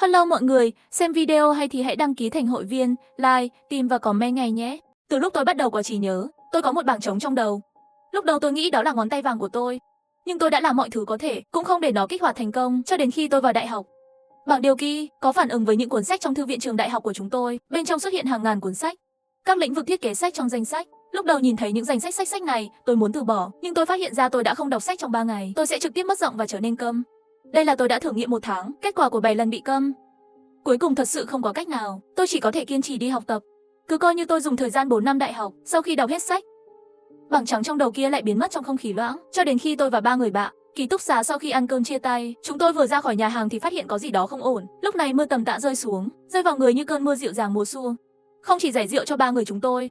Hello mọi người, xem video hay thì hãy đăng ký thành hội viên, like, tìm và comment ngay nhé. Từ lúc tôi bắt đầu có trí nhớ, tôi có một bảng trống trong đầu. Lúc đầu tôi nghĩ đó là ngón tay vàng của tôi, nhưng tôi đã làm mọi thứ có thể, cũng không để nó kích hoạt thành công cho đến khi tôi vào đại học. Bảng điều kỳ có phản ứng với những cuốn sách trong thư viện trường đại học của chúng tôi, bên trong xuất hiện hàng ngàn cuốn sách. Các lĩnh vực thiết kế sách trong danh sách. Lúc đầu nhìn thấy những danh sách này, tôi muốn từ bỏ, nhưng tôi phát hiện ra tôi đã không đọc sách trong 3 ngày, tôi sẽ trực tiếp mất giọng và trở nên câm. Đây là tôi đã thử nghiệm 1 tháng, kết quả của 7 lần bị câm. Cuối cùng thật sự không có cách nào, tôi chỉ có thể kiên trì đi học tập. Cứ coi như tôi dùng thời gian 4 năm đại học, sau khi đọc hết sách. Bảng trắng trong đầu kia lại biến mất trong không khí loãng, cho đến khi tôi và 3 người bạn ký túc xá sau khi ăn cơm chia tay. Chúng tôi vừa ra khỏi nhà hàng thì phát hiện có gì đó không ổn. Lúc này mưa tầm tã rơi xuống, rơi vào người như cơn mưa dịu dàng mùa xuân. Không chỉ giải rượu cho 3 người chúng tôi,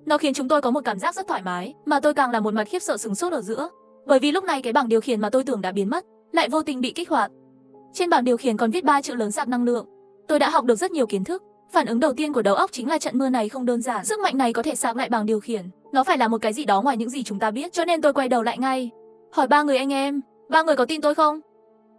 nó khiến chúng tôi có một cảm giác rất thoải mái, mà tôi càng là một mặt khiếp sợ sửng sốt ở giữa. Bởi vì lúc này cái bảng điều khiển mà tôi tưởng đã biến mất, lại vô tình bị kích hoạt. Trên bảng điều khiển còn viết 3 chữ lớn sạc năng lượng. Tôi đã học được rất nhiều kiến thức. Phản ứng đầu tiên của đầu óc chính là trận mưa này không đơn giản. Sức mạnh này có thể sạc lại bảng điều khiển. Nó phải là một cái gì đó ngoài những gì chúng ta biết, cho nên tôi quay đầu lại ngay. Hỏi 3 người anh em, 3 người có tin tôi không?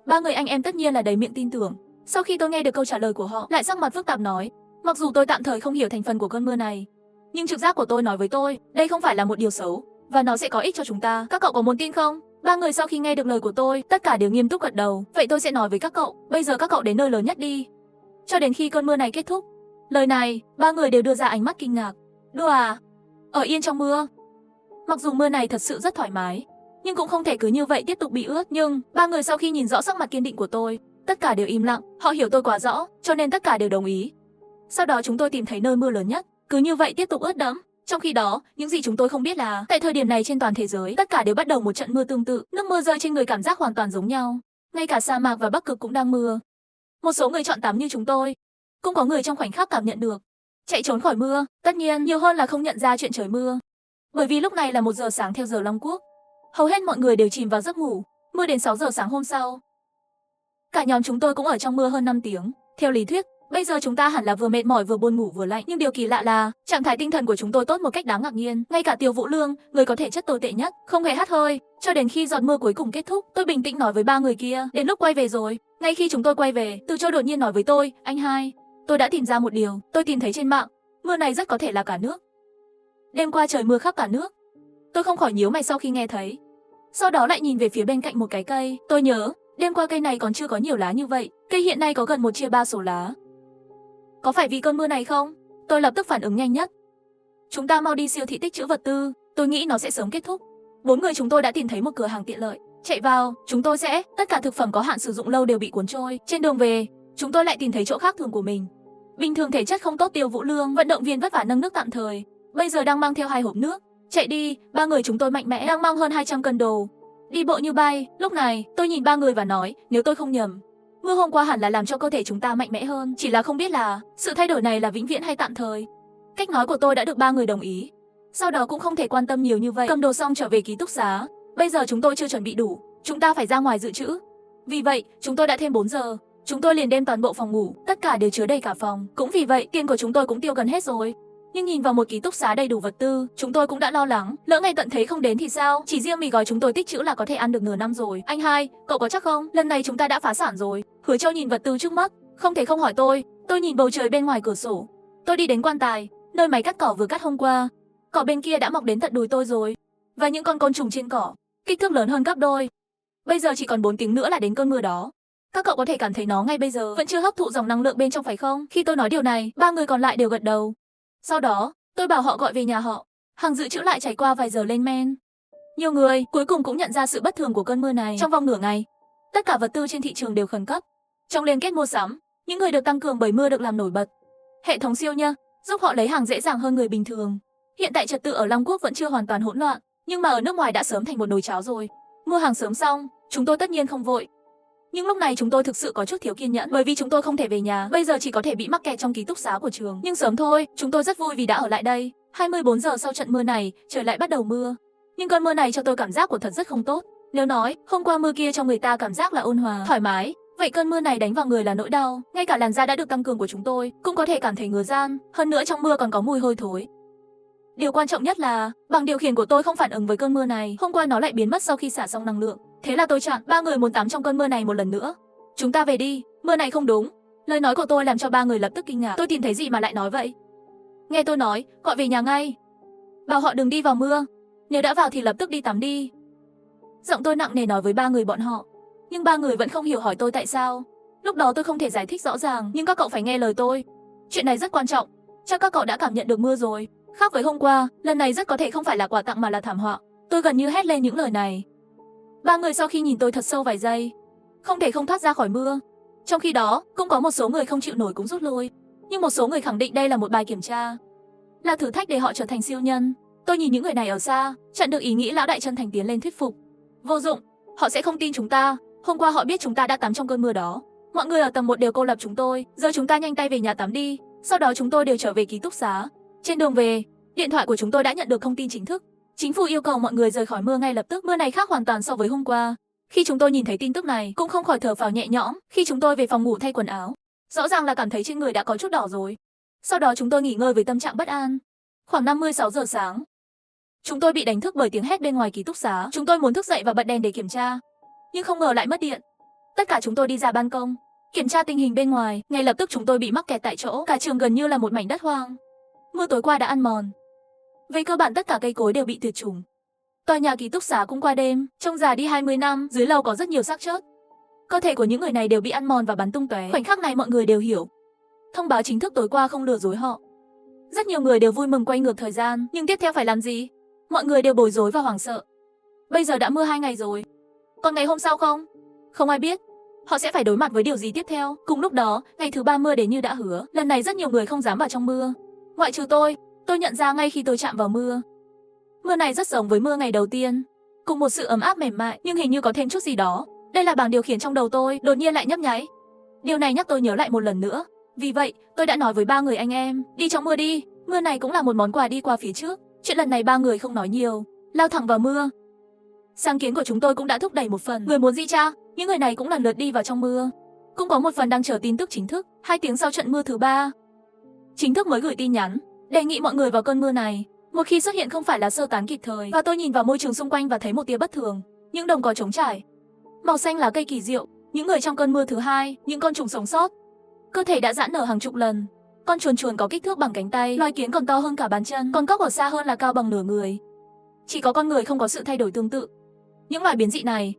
3 người anh em tất nhiên là đầy miệng tin tưởng. Sau khi tôi nghe được câu trả lời của họ, lại sắc mặt phức tạp nói, mặc dù tôi tạm thời không hiểu thành phần của cơn mưa này, nhưng trực giác của tôi nói với tôi, đây không phải là một điều xấu, và nó sẽ có ích cho chúng ta. Các cậu có muốn tin không? 3 người sau khi nghe được lời của tôi, tất cả đều nghiêm túc gật đầu. Vậy tôi sẽ nói với các cậu, bây giờ các cậu đến nơi lớn nhất đi, cho đến khi cơn mưa này kết thúc. Lời này, 3 người đều đưa ra ánh mắt kinh ngạc. Đùa à? Ở yên trong mưa? Mặc dù mưa này thật sự rất thoải mái, nhưng cũng không thể cứ như vậy tiếp tục bị ướt. Nhưng 3 người sau khi nhìn rõ sắc mặt kiên định của tôi, tất cả đều im lặng. Họ hiểu tôi quá rõ, cho nên tất cả đều đồng ý. Sau đó chúng tôi tìm thấy nơi mưa lớn nhất, cứ như vậy tiếp tục ướt đẫm. Trong khi đó, những gì chúng tôi không biết là, tại thời điểm này trên toàn thế giới, tất cả đều bắt đầu một trận mưa tương tự. Nước mưa rơi trên người cảm giác hoàn toàn giống nhau. Ngay cả sa mạc và Bắc Cực cũng đang mưa. Một số người chọn tắm như chúng tôi, cũng có người trong khoảnh khắc cảm nhận được chạy trốn khỏi mưa. Tất nhiên, nhiều hơn là không nhận ra chuyện trời mưa. Bởi vì lúc này là 1 giờ sáng theo giờ Long Quốc. Hầu hết mọi người đều chìm vào giấc ngủ. Mưa đến 6 giờ sáng hôm sau. Cả nhóm chúng tôi cũng ở trong mưa hơn 5 tiếng. Theo lý thuyết, bây giờ chúng ta hẳn là vừa mệt mỏi vừa buồn ngủ vừa lạnh, nhưng điều kỳ lạ là trạng thái tinh thần của chúng tôi tốt một cách đáng ngạc nhiên. Ngay cả Tiêu Vũ Lương, người có thể chất tồi tệ nhất, không hề hắt hơi, cho đến khi giọt mưa cuối cùng kết thúc. Tôi bình tĩnh nói với 3 người kia, đến lúc quay về rồi. Ngay khi chúng tôi quay về, Từ Châu đột nhiên nói với tôi, anh hai, tôi đã tìm ra một điều, tôi tìm thấy trên mạng, mưa này rất có thể là cả nước. Đêm qua trời mưa khắp cả nước. Tôi không khỏi nhíu mày sau khi nghe thấy. Sau đó lại nhìn về phía bên cạnh một cái cây, tôi nhớ, đêm qua cây này còn chưa có nhiều lá như vậy, cây hiện nay có gần 1/3 số lá. Có phải vì cơn mưa này không? Tôi lập tức phản ứng nhanh nhất. Chúng ta mau đi siêu thị tích trữ vật tư, tôi nghĩ nó sẽ sớm kết thúc. 4 người chúng tôi đã tìm thấy một cửa hàng tiện lợi, chạy vào, chúng tôi sẽ, tất cả thực phẩm có hạn sử dụng lâu đều bị cuốn trôi. Trên đường về, chúng tôi lại tìm thấy chỗ khác thường của mình. Bình thường thể chất không tốt Tiêu Vũ Lương, vận động viên vất vả nâng nước tạm thời, bây giờ đang mang theo 2 hộp nước. Chạy đi, 3 người chúng tôi mạnh mẽ đang mang hơn 200 cân đồ, đi bộ như bay. Lúc này, tôi nhìn 3 người và nói, nếu tôi không nhầm, mưa hôm qua hẳn là làm cho cơ thể chúng ta mạnh mẽ hơn, chỉ là không biết là sự thay đổi này là vĩnh viễn hay tạm thời. Cách nói của tôi đã được 3 người đồng ý. Sau đó cũng không thể quan tâm nhiều như vậy, cầm đồ xong trở về ký túc xá. Bây giờ chúng tôi chưa chuẩn bị đủ, chúng ta phải ra ngoài dự trữ. Vì vậy, chúng tôi đã thêm 4 giờ. Chúng tôi liền đem toàn bộ phòng ngủ, tất cả đều chứa đầy cả phòng. Cũng vì vậy, tiền của chúng tôi cũng tiêu gần hết rồi. Nhưng nhìn vào một ký túc xá đầy đủ vật tư, chúng tôi cũng đã lo lắng, lỡ ngày tận thế không đến thì sao? Chỉ riêng mì gói chúng tôi tích trữ là có thể ăn được nửa năm rồi. Anh hai, cậu có chắc không? Lần này chúng ta đã phá sản rồi. Hứa Châu nhìn vật tư trước mắt, không thể không hỏi tôi nhìn bầu trời bên ngoài cửa sổ. Tôi đi đến quan tài, nơi máy cắt cỏ vừa cắt hôm qua. Cỏ bên kia đã mọc đến tận đùi tôi rồi. Và những con côn trùng trên cỏ, kích thước lớn hơn gấp đôi. Bây giờ chỉ còn 4 tiếng nữa là đến cơn mưa đó. Các cậu có thể cảm thấy nó ngay bây giờ vẫn chưa hấp thụ dòng năng lượng bên trong phải không? Khi tôi nói điều này, 3 người còn lại đều gật đầu. Sau đó, tôi bảo họ gọi về nhà họ. Hàng dự trữ lại trải qua vài giờ lên men. Nhiều người cuối cùng cũng nhận ra sự bất thường của cơn mưa này. Trong vòng nửa ngày, tất cả vật tư trên thị trường đều khẩn cấp. Trong liên kết mua sắm, những người được tăng cường bởi mưa được làm nổi bật. Hệ thống siêu nha, giúp họ lấy hàng dễ dàng hơn người bình thường. Hiện tại trật tự ở Long Quốc vẫn chưa hoàn toàn hỗn loạn, nhưng mà ở nước ngoài đã sớm thành một nồi cháo rồi. Mua hàng sớm xong, chúng tôi tất nhiên không vội. Nhưng lúc này chúng tôi thực sự có chút thiếu kiên nhẫn, bởi vì chúng tôi không thể về nhà, bây giờ chỉ có thể bị mắc kẹt trong ký túc xá của trường. Nhưng sớm thôi, chúng tôi rất vui vì đã ở lại đây. 24 giờ sau trận mưa này, trời lại bắt đầu mưa. Nhưng cơn mưa này cho tôi cảm giác của thật rất không tốt. Nếu nói, hôm qua mưa kia cho người ta cảm giác là ôn hòa, thoải mái, vậy cơn mưa này đánh vào người là nỗi đau. Ngay cả làn da đã được tăng cường của chúng tôi cũng có thể cảm thấy ngứa ran, hơn nữa trong mưa còn có mùi hôi thối. Điều quan trọng nhất là, bảng điều khiển của tôi không phản ứng với cơn mưa này, hôm qua nó lại biến mất sau khi xả xong năng lượng. Thế là tôi chặn 3 người muốn tắm trong cơn mưa này một lần nữa. Chúng ta về đi, mưa này không đúng. Lời nói của tôi làm cho ba người lập tức kinh ngạc. Tôi tìm thấy gì mà lại nói vậy? Nghe tôi nói, gọi về nhà ngay. Bảo họ đừng đi vào mưa. Nếu đã vào thì lập tức đi tắm đi. Giọng tôi nặng nề nói với ba người bọn họ. Nhưng ba người vẫn không hiểu, hỏi tôi tại sao. Lúc đó tôi không thể giải thích rõ ràng, nhưng các cậu phải nghe lời tôi. Chuyện này rất quan trọng. Chắc các cậu đã cảm nhận được mưa rồi. Khác với hôm qua, lần này rất có thể không phải là quà tặng mà là thảm họa. Tôi gần như hét lên những lời này. Ba người sau khi nhìn tôi thật sâu vài giây, không thể không thoát ra khỏi mưa. Trong khi đó, cũng có một số người không chịu nổi cũng rút lui. Nhưng một số người khẳng định đây là một bài kiểm tra, là thử thách để họ trở thành siêu nhân. Tôi nhìn những người này ở xa, chặn được ý nghĩ lão đại chân thành tiến lên thuyết phục. Vô dụng, họ sẽ không tin chúng ta. Hôm qua họ biết chúng ta đã tắm trong cơn mưa đó. Mọi người ở tầng 1 đều cô lập chúng tôi. Giờ chúng ta nhanh tay về nhà tắm đi. Sau đó chúng tôi đều trở về ký túc xá. Trên đường về, điện thoại của chúng tôi đã nhận được thông tin chính thức. Chính phủ yêu cầu mọi người rời khỏi mưa ngay lập tức. Mưa này khác hoàn toàn so với hôm qua. Khi chúng tôi nhìn thấy tin tức này, cũng không khỏi thở phào nhẹ nhõm. Khi chúng tôi về phòng ngủ thay quần áo, rõ ràng là cảm thấy trên người đã có chút đỏ rồi. Sau đó chúng tôi nghỉ ngơi với tâm trạng bất an. Khoảng 56 giờ sáng, chúng tôi bị đánh thức bởi tiếng hét bên ngoài ký túc xá. Chúng tôi muốn thức dậy và bật đèn để kiểm tra, nhưng không ngờ lại mất điện. Tất cả chúng tôi đi ra ban công, kiểm tra tình hình bên ngoài. Ngay lập tức chúng tôi bị mắc kẹt tại chỗ. Cả trường gần như là một mảnh đất hoang. Mưa tối qua đã ăn mòn. Về cơ bản tất cả cây cối đều bị tuyệt chủng. Tòa nhà ký túc xá cũng qua đêm, trông già đi 20 năm, dưới lầu có rất nhiều xác chết. Cơ thể của những người này đều bị ăn mòn và bắn tung tóe. Khoảnh khắc này mọi người đều hiểu. Thông báo chính thức tối qua không lừa dối họ. Rất nhiều người đều vui mừng quay ngược thời gian, nhưng tiếp theo phải làm gì? Mọi người đều bối rối và hoảng sợ. Bây giờ đã mưa 2 ngày rồi. Còn ngày hôm sau không? Không ai biết. Họ sẽ phải đối mặt với điều gì tiếp theo? Cùng lúc đó, ngày thứ 3 mưa đến như đã hứa. Lần này rất nhiều người không dám vào trong mưa. Ngoại trừ tôi nhận ra ngay khi tôi chạm vào mưa. Mưa này rất giống với mưa ngày đầu tiên. Cùng một sự ấm áp mềm mại, nhưng hình như có thêm chút gì đó. Đây là bảng điều khiển trong đầu tôi, đột nhiên lại nhấp nháy. Điều này nhắc tôi nhớ lại một lần nữa. Vì vậy, tôi đã nói với ba người anh em, đi trong mưa đi. Mưa này cũng là một món quà đi qua phía trước. Chuyện lần này ba người không nói nhiều, lao thẳng vào mưa. Sáng kiến của chúng tôi cũng đã thúc đẩy một phần. Người muốn gì cha? Những người này cũng lần lượt đi vào trong mưa. Cũng có một phần đang chờ tin tức chính thức. 2 tiếng sau trận mưa thứ 3, chính thức mới gửi tin nhắn, đề nghị mọi người vào cơn mưa này. Một khi xuất hiện không phải là sơ tán kịp thời. Và tôi nhìn vào môi trường xung quanh và thấy một tia bất thường. Những đồng cỏ trống trải, màu xanh lá cây kỳ diệu. Những người trong cơn mưa thứ 2, những con trùng sống sót. Cơ thể đã giãn nở hàng chục lần. Con chuồn chuồn có kích thước bằng cánh tay, loài kiến còn to hơn cả bàn chân, con cóc ở xa hơn là cao bằng nửa người. Chỉ có con người không có sự thay đổi tương tự. Những loài biến dị này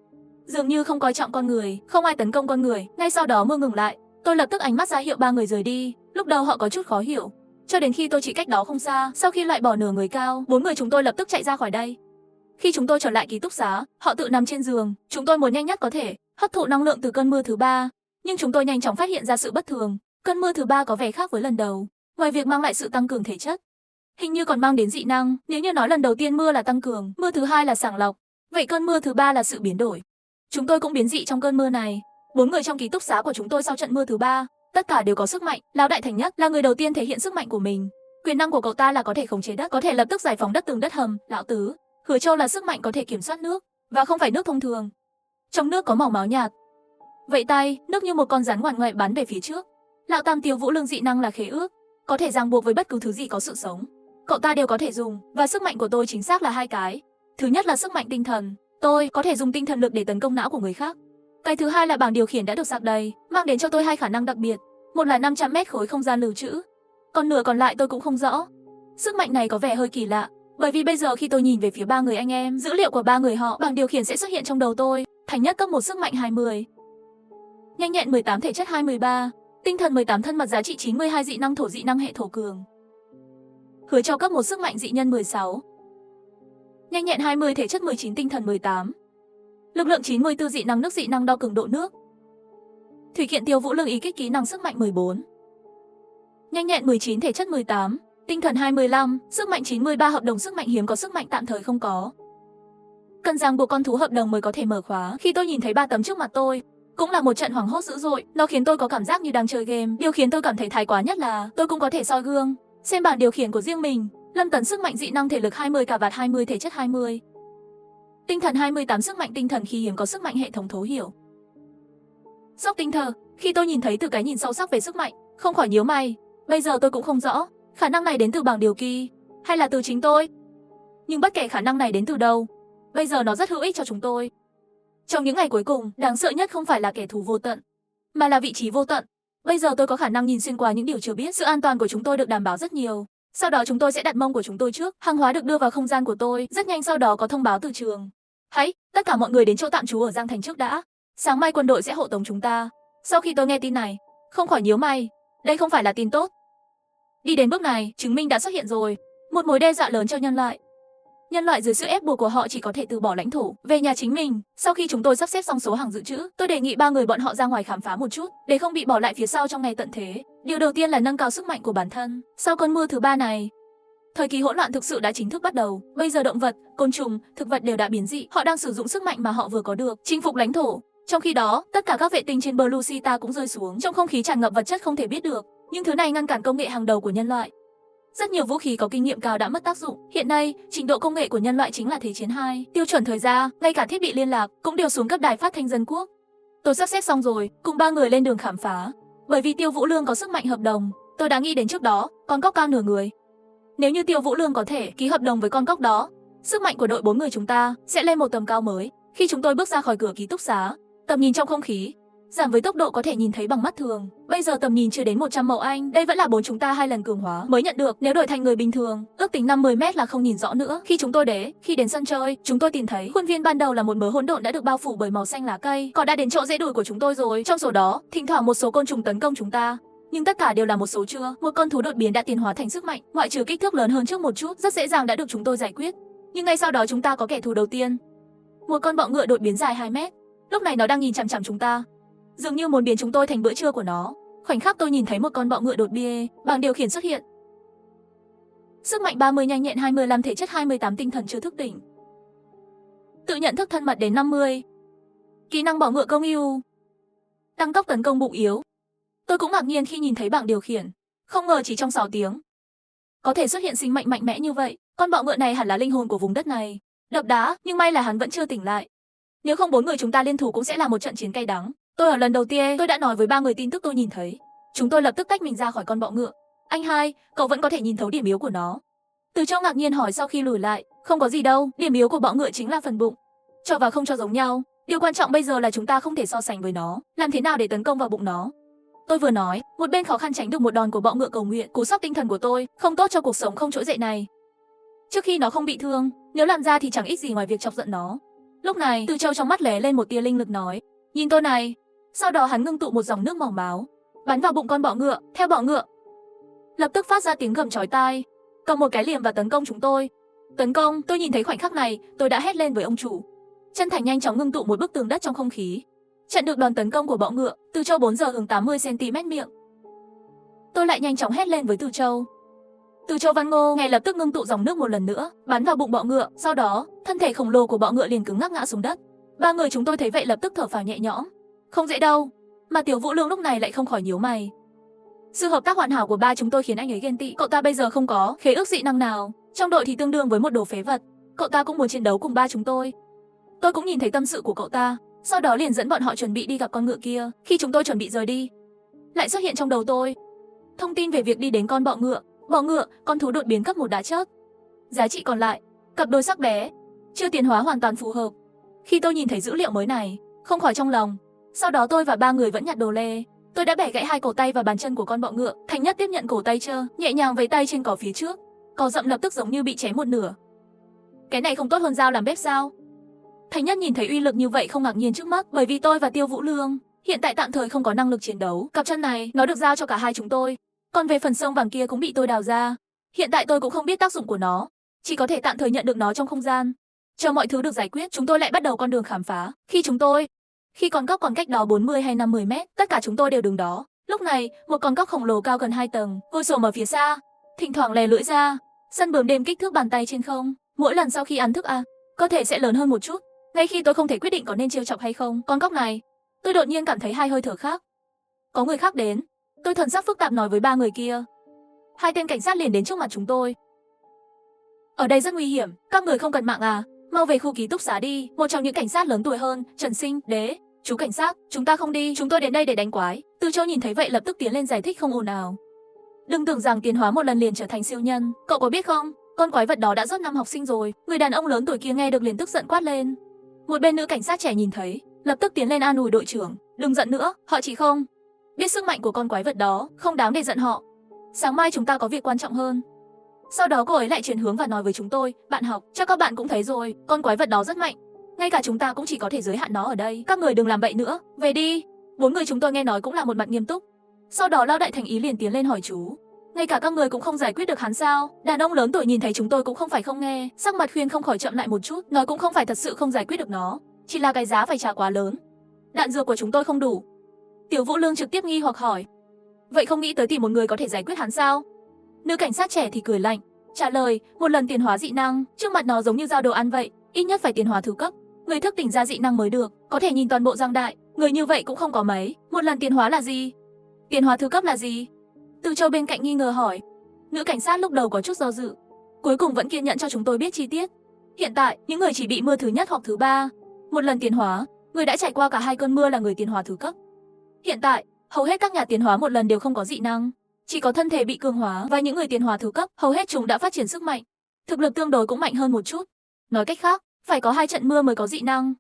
dường như không coi trọng con người, không ai tấn công con người. Ngay sau đó mưa ngừng lại. Tôi lập tức ánh mắt ra hiệu ba người rời đi. Lúc đầu họ có chút khó hiểu, cho đến khi tôi chỉ cách đó không xa. Sau khi loại bỏ nửa người cao, 4 người chúng tôi lập tức chạy ra khỏi đây. Khi chúng tôi trở lại ký túc xá, họ tự nằm trên giường. Chúng tôi muốn nhanh nhất có thể hấp thụ năng lượng từ cơn mưa thứ 3, nhưng chúng tôi nhanh chóng phát hiện ra sự bất thường. Cơn mưa thứ 3 có vẻ khác với lần đầu. Ngoài việc mang lại sự tăng cường thể chất, hình như còn mang đến dị năng. Nếu như nói lần đầu tiên mưa là tăng cường, mưa thứ 2 là sàng lọc, vậy cơn mưa thứ 3 là sự biến đổi. Chúng tôi cũng biến dị trong cơn mưa này. 4 người trong ký túc xá của chúng tôi sau trận mưa thứ 3, tất cả đều có sức mạnh. Lão đại Thành Nhất là người đầu tiên thể hiện sức mạnh của mình. Quyền năng của cậu ta là có thể khống chế đất, có thể lập tức giải phóng đất từng đất hầm. Lão Tứ, Hứa Châu là sức mạnh có thể kiểm soát nước, và không phải nước thông thường. Trong nước có màu máu nhạt. Vậy tay, nước như một con rắn ngoằn ngoại bắn về phía trước. Lão Tam Tiêu Vũ Lương dị năng là khế ước, có thể ràng buộc với bất cứ thứ gì có sự sống. Cậu ta đều có thể dùng, và sức mạnh của tôi chính xác là 2 cái. Thứ nhất là sức mạnh tinh thần. Tôi có thể dùng tinh thần lực để tấn công não của người khác. Cái thứ hai là bảng điều khiển đã được sạc đầy, mang đến cho tôi 2 khả năng đặc biệt. Một là 500 mét khối không gian lưu trữ, còn nửa còn lại tôi cũng không rõ. Sức mạnh này có vẻ hơi kỳ lạ, bởi vì bây giờ khi tôi nhìn về phía ba người anh em, dữ liệu của ba người họ, bảng điều khiển sẽ xuất hiện trong đầu tôi. Thành Nhất cấp 1 sức mạnh 20, nhanh nhẹn 18, thể chất 23, tinh thần 18, thân mật giá trị 92, dị năng thổ, dị năng hệ thổ cường. Hứa Châu cấp 1 sức mạnh dị nhân 16, nhanh nhẹn 20, thể chất 19, tinh thần 18, lực lượng 94, dị năng nước, dị năng đo cường độ nước. Thủy Kiện Tiêu Vũ Lương ý kích kỹ năng sức mạnh 14, nhanh nhẹn 19, thể chất 18, tinh thần 25, sức mạnh 93, hợp đồng sức mạnh hiếm có, sức mạnh tạm thời không có. Cần ràng buộc con thú hợp đồng mới có thể mở khóa. Khi tôi nhìn thấy 3 tấm trước mặt tôi, cũng là một trận hoảng hốt dữ dội. Nó khiến tôi có cảm giác như đang chơi game. Điều khiến tôi cảm thấy thái quá nhất là tôi cũng có thể soi gương, xem bảng điều khiển của riêng mình. Lâm Tấn sức mạnh dị năng thể lực 20, cả vạt 20, thể chất 20, tinh thần 28, sức mạnh tinh thần khi hiếm có, sức mạnh hệ thống thấu hiểu. Sốc tinh thờ, khi tôi nhìn thấy từ cái nhìn sâu sắc về sức mạnh, không khỏi nhíu mày. Bây giờ tôi cũng không rõ, khả năng này đến từ bảng điều kỳ, hay là từ chính tôi. Nhưng bất kể khả năng này đến từ đâu, bây giờ nó rất hữu ích cho chúng tôi. Trong những ngày cuối cùng, đáng sợ nhất không phải là kẻ thù vô tận, mà là vị trí vô tận. Bây giờ tôi có khả năng nhìn xuyên qua những điều chưa biết. Sự an toàn của chúng tôi được đảm bảo rất nhiều. Sau đó chúng tôi sẽ đặt mông của chúng tôi trước. Hàng hóa được đưa vào không gian của tôi. Rất nhanh sau đó có thông báo từ trường. Hãy, tất cả mọi người đến chỗ tạm trú ở Giang Thành trước đã. Sáng mai quân đội sẽ hộ tống chúng ta. Sau khi tôi nghe tin này, không khỏi nhíu mày. Đây không phải là tin tốt. Đi đến bước này, chứng minh đã xuất hiện rồi. Một mối đe dọa lớn cho nhân loại. Nhân loại dưới sự ép buộc của họ chỉ có thể từ bỏ lãnh thổ, về nhà chính mình. Sau khi chúng tôi sắp xếp xong số hàng dự trữ, tôi đề nghị ba người bọn họ ra ngoài khám phá một chút, để không bị bỏ lại phía sau trong ngày tận thế. Điều đầu tiên là nâng cao sức mạnh của bản thân. Sau cơn mưa thứ ba này, thời kỳ hỗn loạn thực sự đã chính thức bắt đầu. Bây giờ động vật, côn trùng, thực vật đều đã biến dị. Họ đang sử dụng sức mạnh mà họ vừa có được, chinh phục lãnh thổ. Trong khi đó, tất cả các vệ tinh trên Blue Star cũng rơi xuống, trong không khí tràn ngập vật chất không thể biết được. Nhưng thứ này ngăn cản công nghệ hàng đầu của nhân loại. Rất nhiều vũ khí có kinh nghiệm cao đã mất tác dụng. Hiện nay, trình độ công nghệ của nhân loại chính là Thế chiến 2. Tiêu chuẩn thời gian, ngay cả thiết bị liên lạc cũng đều xuống cấp đài phát thanh dân quốc. Tôi sắp xếp xong rồi, cùng ba người lên đường khám phá. Bởi vì Tiêu Vũ Lương có sức mạnh hợp đồng, tôi đã nghĩ đến trước đó, con cóc cao nửa người. Nếu như Tiêu Vũ Lương có thể ký hợp đồng với con cóc đó, sức mạnh của đội 4 người chúng ta sẽ lên một tầm cao mới. Khi chúng tôi bước ra khỏi cửa ký túc xá, tầm nhìn trong không khí giảm với tốc độ có thể nhìn thấy bằng mắt thường. Bây giờ tầm nhìn chưa đến 100 mẫu Anh, đây vẫn là 4 chúng ta 2 lần cường hóa mới nhận được. Nếu đổi thành người bình thường, ước tính 50 mét là không nhìn rõ nữa. Khi đến sân chơi, chúng tôi tìm thấy khuôn viên ban đầu là một mớ hỗn độn đã được bao phủ bởi màu xanh lá cây. Cỏ đã đến chỗ dễ đùi của chúng tôi rồi. Trong số đó, thỉnh thoảng một số côn trùng tấn công chúng ta. Nhưng tất cả đều là một số chưa. Một con thú đột biến đã tiến hóa thành sức mạnh, ngoại trừ kích thước lớn hơn trước một chút, rất dễ dàng đã được chúng tôi giải quyết. Nhưng ngay sau đó chúng ta có kẻ thù đầu tiên. Một con bọ ngựa đột biến dài 2 mét. Lúc này nó đang nhìn chằm chằm chúng ta, dường như muốn biến chúng tôi thành bữa trưa của nó. Khoảnh khắc tôi nhìn thấy một con bọ ngựa đột bia, bảng điều khiển xuất hiện. Sức mạnh 30 nhanh nhẹn 25 thể chất 28 tinh thần chưa thức tỉnh. Tự nhận thức thân mật đến 50. Kỹ năng bọ ngựa công yêu. Tăng tốc tấn công bụng yếu. Tôi cũng ngạc nhiên khi nhìn thấy bảng điều khiển. Không ngờ chỉ trong 6 tiếng có thể xuất hiện sinh mệnh mạnh mẽ như vậy. Con bọ ngựa này hẳn là linh hồn của vùng đất này. Đập đá, nhưng may là hắn vẫn chưa tỉnh lại. Nếu không 4 người chúng ta liên thủ cũng sẽ là một trận chiến cay đắng. Tôi ở lần đầu tiên, tôi đã nói với ba người tin tức tôi nhìn thấy. Chúng tôi lập tức tách mình ra khỏi con bọ ngựa. Anh hai, cậu vẫn có thể nhìn thấu điểm yếu của nó. Từ Châu ngạc nhiên hỏi sau khi lùi lại. Không có gì đâu, điểm yếu của bọ ngựa chính là phần bụng. Cho và không cho giống nhau. Điều quan trọng bây giờ là chúng ta không thể so sánh với nó. Làm thế nào để tấn công vào bụng nó? Tôi vừa nói, một bên khó khăn tránh được một đòn của bọ ngựa cầu nguyện. Cú sốc tinh thần của tôi không tốt cho cuộc sống không trỗi dậy này. Trước khi nó không bị thương, nếu làm ra thì chẳng ích gì ngoài việc chọc giận nó. Lúc này, Từ Châu trong mắt lóe lên một tia linh lực nói, nhìn tôi này. Sau đó hắn ngưng tụ một dòng nước màu máu, bắn vào bụng con bọ ngựa. Theo bọ ngựa lập tức phát ra tiếng gầm chói tai, cầm một cái liềm và tấn công chúng tôi. Tấn công, tôi nhìn thấy khoảnh khắc này, tôi đã hét lên với ông chủ. Chân thành nhanh chóng ngưng tụ một bức tường đất trong không khí, chặn được đòn tấn công của bọ ngựa. Từ Châu 4 giờ hướng 80 cm miệng. Tôi lại nhanh chóng hét lên với Từ Châu. Từ Châu Văn Ngô ngay lập tức ngưng tụ dòng nước một lần nữa, bắn vào bụng bọ ngựa. Sau đó, thân thể khổng lồ của bọ ngựa liền cứng ngắc ngã xuống đất. Ba người chúng tôi thấy vậy lập tức thở phào nhẹ nhõm. Không dễ đâu. Mà Tiểu Vũ Lương lúc này lại không khỏi nhíu mày. Sự hợp tác hoàn hảo của ba chúng tôi khiến anh ấy ghen tị. Cậu ta bây giờ không có khế ước dị năng nào, trong đội thì tương đương với một đồ phế vật. Cậu ta cũng muốn chiến đấu cùng ba chúng tôi. Tôi cũng nhìn thấy tâm sự của cậu ta, sau đó liền dẫn bọn họ chuẩn bị đi gặp con ngựa kia. Khi chúng tôi chuẩn bị rời đi, lại xuất hiện trong đầu tôi thông tin về việc đi đến con bọ ngựa. Bọ ngựa, con thú đột biến cấp 1 đã chết. Giá trị còn lại, cặp đôi sắc bé, chưa tiến hóa hoàn toàn phù hợp. Khi tôi nhìn thấy dữ liệu mới này, không khỏi trong lòng. Sau đó tôi và ba người vẫn nhặt đồ lê. Tôi đã bẻ gãy 2 cổ tay và bàn chân của con bọ ngựa. Thành Nhất tiếp nhận cổ tay trơ, nhẹ nhàng vẫy tay trên cỏ phía trước. Cỏ rậm lập tức giống như bị chém một nửa. Cái này không tốt hơn dao làm bếp sao? Thành Nhất nhìn thấy uy lực như vậy không ngạc nhiên trước mắt, bởi vì tôi và Tiêu Vũ Lương hiện tại tạm thời không có năng lực chiến đấu. Cặp chân này nó được giao cho cả hai chúng tôi. Còn về phần sông vàng kia cũng bị tôi đào ra. Hiện tại tôi cũng không biết tác dụng của nó, chỉ có thể tạm thời nhận được nó trong không gian. Chờ mọi thứ được giải quyết, chúng tôi lại bắt đầu con đường khám phá. Khi con cóc còn cách đó 40 hay 50 mét, tất cả chúng tôi đều đứng đó. Lúc này, một con cóc khổng lồ cao gần 2 tầng, ngồi xổm ở phía xa, thỉnh thoảng lè lưỡi ra. Săn bướm đêm kích thước bàn tay trên không. Mỗi lần sau khi ăn thức ăn, cơ thể sẽ lớn hơn một chút. Ngay khi tôi không thể quyết định có nên trêu chọc hay không con cóc này, tôi đột nhiên cảm thấy 2 hơi thở khác. Có người khác đến. Tôi thần sắc phức tạp nói với ba người kia. 2 tên cảnh sát liền đến trước mặt chúng tôi. Ở đây rất nguy hiểm, các người không cần mạng à? Mau về khu ký túc xá đi. Một trong những cảnh sát lớn tuổi hơn, Trần Sinh, Đế. Chú cảnh sát, chúng ta không đi, chúng tôi đến đây để đánh quái. Từ Châu nhìn thấy vậy lập tức tiến lên giải thích không ồn ào. Đừng tưởng rằng tiến hóa một lần liền trở thành siêu nhân. Cậu có biết không, con quái vật đó đã rớt 5 học sinh rồi. Người đàn ông lớn tuổi kia nghe được liền tức giận quát lên. Một bên nữ cảnh sát trẻ nhìn thấy, lập tức tiến lên an ủi đội trưởng. Đừng giận nữa, họ chỉ không biết sức mạnh của con quái vật đó không đáng để giận họ. Sáng mai chúng ta có việc quan trọng hơn. Sau đó cô ấy lại chuyển hướng và nói với chúng tôi, bạn học, chắc các bạn cũng thấy rồi, con quái vật đó rất mạnh. Ngay cả chúng ta cũng chỉ có thể giới hạn nó ở đây, các người đừng làm bậy nữa, về đi. 4 người chúng tôi nghe nói cũng là một mặt nghiêm túc. Sau đó Lão Đại Thành Ý liền tiến lên hỏi chú, ngay cả các người cũng không giải quyết được hắn sao? Đàn ông lớn tuổi nhìn thấy chúng tôi cũng không phải không nghe, sắc mặt khuyên không khỏi chậm lại một chút, nói cũng không phải thật sự không giải quyết được nó, chỉ là cái giá phải trả quá lớn. Đạn dược của chúng tôi không đủ. Tiểu Vũ Lương trực tiếp nghi hoặc hỏi, vậy không nghĩ tới tìm một người có thể giải quyết hắn sao? Nữ cảnh sát trẻ thì cười lạnh, trả lời, một lần tiến hóa dị năng, trước mặt nó giống như giao đồ ăn vậy, ít nhất phải tiến hóa thứ cấp. Người thức tỉnh ra dị năng mới được, có thể nhìn toàn bộ Giang Đại, người như vậy cũng không có mấy. Một lần tiến hóa là gì? Tiến hóa thứ cấp là gì? Từ Châu bên cạnh nghi ngờ hỏi. Nữ cảnh sát lúc đầu có chút do dự, cuối cùng vẫn kiên nhẫn cho chúng tôi biết chi tiết. Hiện tại, những người chỉ bị mưa thứ nhất hoặc thứ ba. Một lần tiến hóa, người đã trải qua cả 2 cơn mưa là người tiến hóa thứ cấp. Hiện tại, hầu hết các nhà tiến hóa một lần đều không có dị năng, chỉ có thân thể bị cường hóa, và những người tiến hóa thứ cấp, hầu hết chúng đã phát triển sức mạnh, thực lực tương đối cũng mạnh hơn một chút. Nói cách khác, phải có 2 trận mưa mới có dị năng.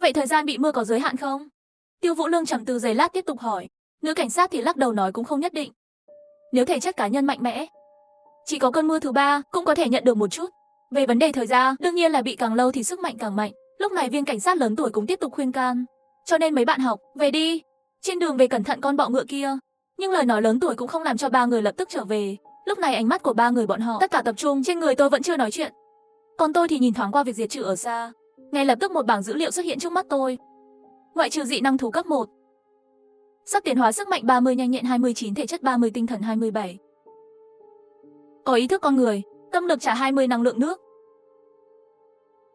Vậy thời gian bị mưa có giới hạn không? Tiêu Vũ Lương trầm tư giây lát tiếp tục hỏi. Nữ cảnh sát thì lắc đầu nói cũng không nhất định. Nếu thể chất cá nhân mạnh mẽ, chỉ có cơn mưa thứ 3 cũng có thể nhận được một chút. Về vấn đề thời gian, đương nhiên là bị càng lâu thì sức mạnh càng mạnh. Lúc này viên cảnh sát lớn tuổi cũng tiếp tục khuyên can. Cho nên mấy bạn học, về đi. Trên đường về cẩn thận con bọ ngựa kia. Nhưng lời nói lớn tuổi cũng không làm cho 3 người lập tức trở về. Lúc này ánh mắt của 3 người bọn họ tất cả tập trung trên người tôi vẫn chưa nói chuyện. Còn tôi thì nhìn thoáng qua việc diệt trừ ở xa. Ngay lập tức một bảng dữ liệu xuất hiện trước mắt tôi. Ngoại trừ dị năng thú cấp 1. Sắc tiến hóa sức mạnh 30, nhanh nhẹn 29, thể chất 30, tinh thần 27. Có ý thức con người, tâm lực trả 20, năng lượng nước.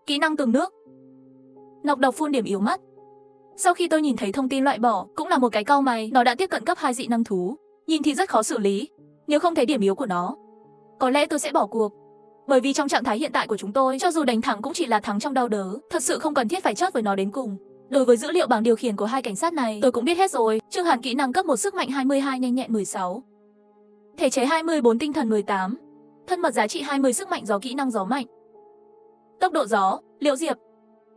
Kỹ năng tường nước. Nọc độc phun điểm yếu mắt. Sau khi tôi nhìn thấy thông tin loại bỏ, cũng là một cái cau mày, nó đã tiếp cận cấp 2 dị năng thú. Nhìn thì rất khó xử lý, nếu không thấy điểm yếu của nó, có lẽ tôi sẽ bỏ cuộc. Bởi vì trong trạng thái hiện tại của chúng tôi, cho dù đánh thắng cũng chỉ là thắng trong đau đớn, thật sự không cần thiết phải chớt với nó đến cùng. Đối với dữ liệu bảng điều khiển của 2 cảnh sát này, tôi cũng biết hết rồi. Trương Hàn kỹ năng cấp 1 sức mạnh 22, nhanh nhẹn 16. Thể chế 24, tinh thần 18. Thân mật giá trị 20, sức mạnh gió, kỹ năng gió mạnh. Tốc độ gió, Liễu Diệp.